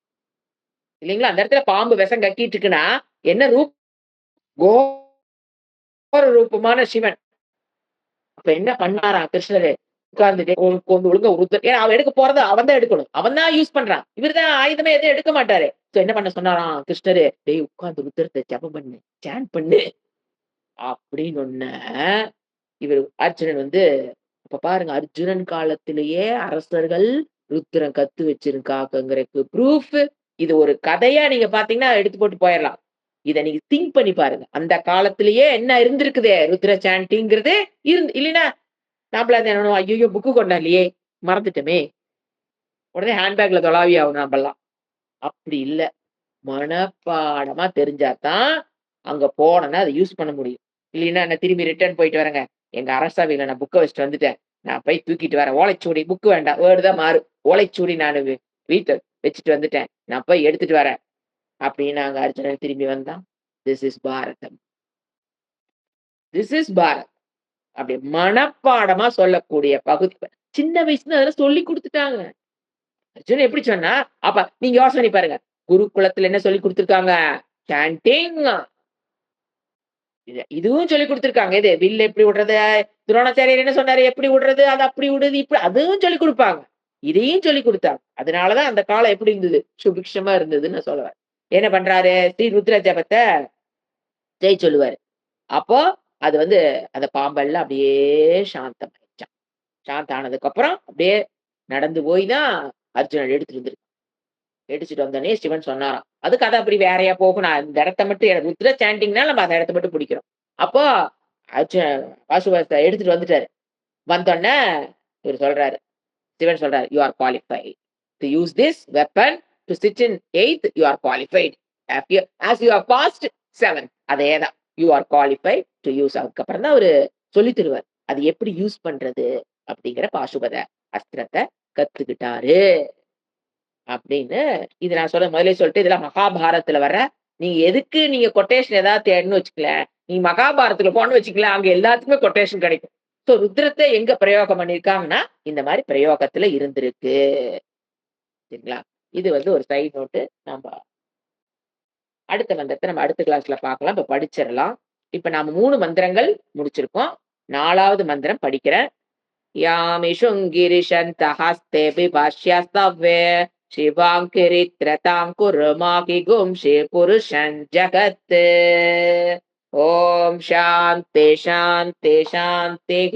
இல்லைங்களா? அந்த இடத்துல பாம்பு விஷம் கக்கிட்டு இருக்குன்னா, என்ன கோர ரூபமான சிவன். அப்ப என்ன பண்ணாராம் கிருஷ்ணரு? உட்கார்ந்துட்டு கொஞ்சம் ஒழுங்கா ஏன்னா அவன் எடுக்க போறத அவன் தான் எடுக்கணும். அவன் தான் யூஸ் பண்றான். இவரு தான் ஆயுதமே எதுவும் எடுக்க மாட்டாரு. சோ என்ன பண்ண சொன்னாராம் கிருஷ்ணரு, "டேய் உட்கார்ந்து ருத்ரத்த ஜெபம் பண்ணு. சாண்ட் பண்ணு." அப்படின்னொன்ன, இவரு அர்ஜுனன் வந்து அப்ப பாருங்க அர்ஜுனன் காலத்திலேயே அரசர்கள் ருத்திரம் கத்து வச்சிருக்காங்கங்கறதுக்கு ப்ரூஃப் இது ஒரு கதையா நீங்க பார்த்தீங்கன்னா எடுத்து போட்டு போயிரலாம். இத நீங்க திங்க் பண்ணி பாருங்க. அந்த காலத்திலேயே என்ன இருந்திருக்குதே ருத்ர சாண்டிங்கிறது இல்லைன்னா நாமள அது என்ன ஐய்யய்யோ! புக் கொண்டான்லயே! மறந்துட்டோமே! உடனே ஹேண்ட்பேக்ல தொலாவி ஆகணும் நம்பல்லாம். அப்படி இல்ல. மனப்பாடமா தெரிஞ்சா தான், அங்க போனோம்னா அத யூஸ் பண்ண முடியும். இல்லைன்னா நான் திரும்பி ரிட்டர்ன் போயிட்டு வரேங்க. எங்க அரசவையில நான் புக்க வச்சுட்டு வந்துட்டேன். நான் போய் தூக்கிட்டு வரேன். ஓலைச்சுவடி புக் வேண்டாம். வேர்ட் தான் மாறும். ஓலைச்சுவடி நானு வீட்ல வச்சுட்டு வந்துட்டேன். நான் போய் எடுத்துட்டு வரேன். அப்படின்னாங்க அர்ஜுனன் திரும்பி வந்தான். This is Bharatam. This is Bharat. அப்படி மனப்பாடமா சொல்லக்கூடிய பகுதி. சின்ன வயசுல அதெல்லாம் சொல்லிக் குடுத்துட்டாங்க. அர்ஜுனன் எப்படி சொன்னா, அப்ப நீங்க யோசனை பண்ணி பாருங்க. குருகுலத்துல என்ன சொல்லிக் குடுத்துருக்காங்க? சாண்டிங். இதுவும் சொல்லிக் குடுத்துருக்காங்க. எது? வில் எப்படி விடுறது? துரோணாச்சாரியார் என்ன சொன்னாரு? எப்படி விடுறது? அது அப்படி விடுது, இப்படி அதுவும் சொல்லிக் குடுப்பாங்க. இதையும் சொல்லிக் குடுத்தாங்க. அதனால தான் அந்த காலம் எப்படி இருந்தது? சுபிக்ஷமா இருந்ததுன்னு நான் சொல்ல வரேன். என்ன பண்றாரு? ஸ்ரீ ருத்ர ஜபத்த ஜெய் சொல்லுவாரு. அப்போ அது வந்து அந்த பாம்பெல்லாம் அப்படியே சாந்தமாயிடுச்சாம். சாந்தம் ஆனதுக்கப்புறம் அப்படியே நடந்து போய் தான் அர்ஜுனன் எடுத்துட்டு வந்திருக்கு. எடுத்துட்டு வந்தோனே சிவன் சொன்னாராம். அது கதை அப்படி வேறையா போகும். நான் இந்த இடத்த மட்டும் ருத்ர சாண்டிங்னா நம்ம அந்த இடத்த மட்டும் பிடிக்கிறோம். அப்போ அச்ச வாசுவத்த எடுத்துட்டு வந்துட்டாரு. வந்தோனே இவரு சொல்றாரு. சிவன் சொல்றாரு, "you are qualified to use this weapon to sit in 8த் you are qualified. As you have passed 7th." அதேதான். You are qualified to use. அதுக்கப்புறம் தான் அவரு சொல்லித் தருவார். அது எப்படி யூஸ் பண்றது அப்படிங்கிற பாசுபத அஸ்திரத்த கத்துக்கிட்டாரு. அப்படின்னு இது நான் முதல்லயே சொல்லிட்டு இதெல்லாம் மகாபாரதத்துல வர நீங்க எதுக்கு நீங்க கொட்டேஷன் ஏதாவது தேடணும்னு வச்சுக்கலேன். நீங்க மகாபாரதத்துல போன்னு வச்சுக்கலேன். அங்க எல்லாத்துக்குமே கொட்டேஷன் கிடைக்கும். சோ ருத்ரத்த எங்க பிரயோகம் பண்ணியிருக்காங்கன்னா, இந்த மாரி பிரயோகத்துல இருந்திருக்கு. சரிங்களா? இது ஒரு சைட் நோட்டு. நம்ப அடுத்த மந்திரத்த நம்ம அடுத்த கிளாஸ்ல பார்க்கலாம். இப்ப படிச்சிரலாம். இப்ப நாம 3 மந்திரங்கள் முடிச்சிருக்கோம். 4வது மந்திரம் படிக்கிறேன். यामिषुङ्गिरिशन्तः हस्तेऽपि भाष्यस्तव्ये शिवाङ्किरित्रतां कुर्माकि गुंषि पुरुषं जगत् ॐ शान्ति शान्ति शान्तिः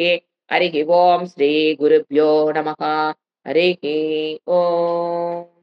हरिः ॐ श्रीगुरुभ्यो नमः हरिः ॐ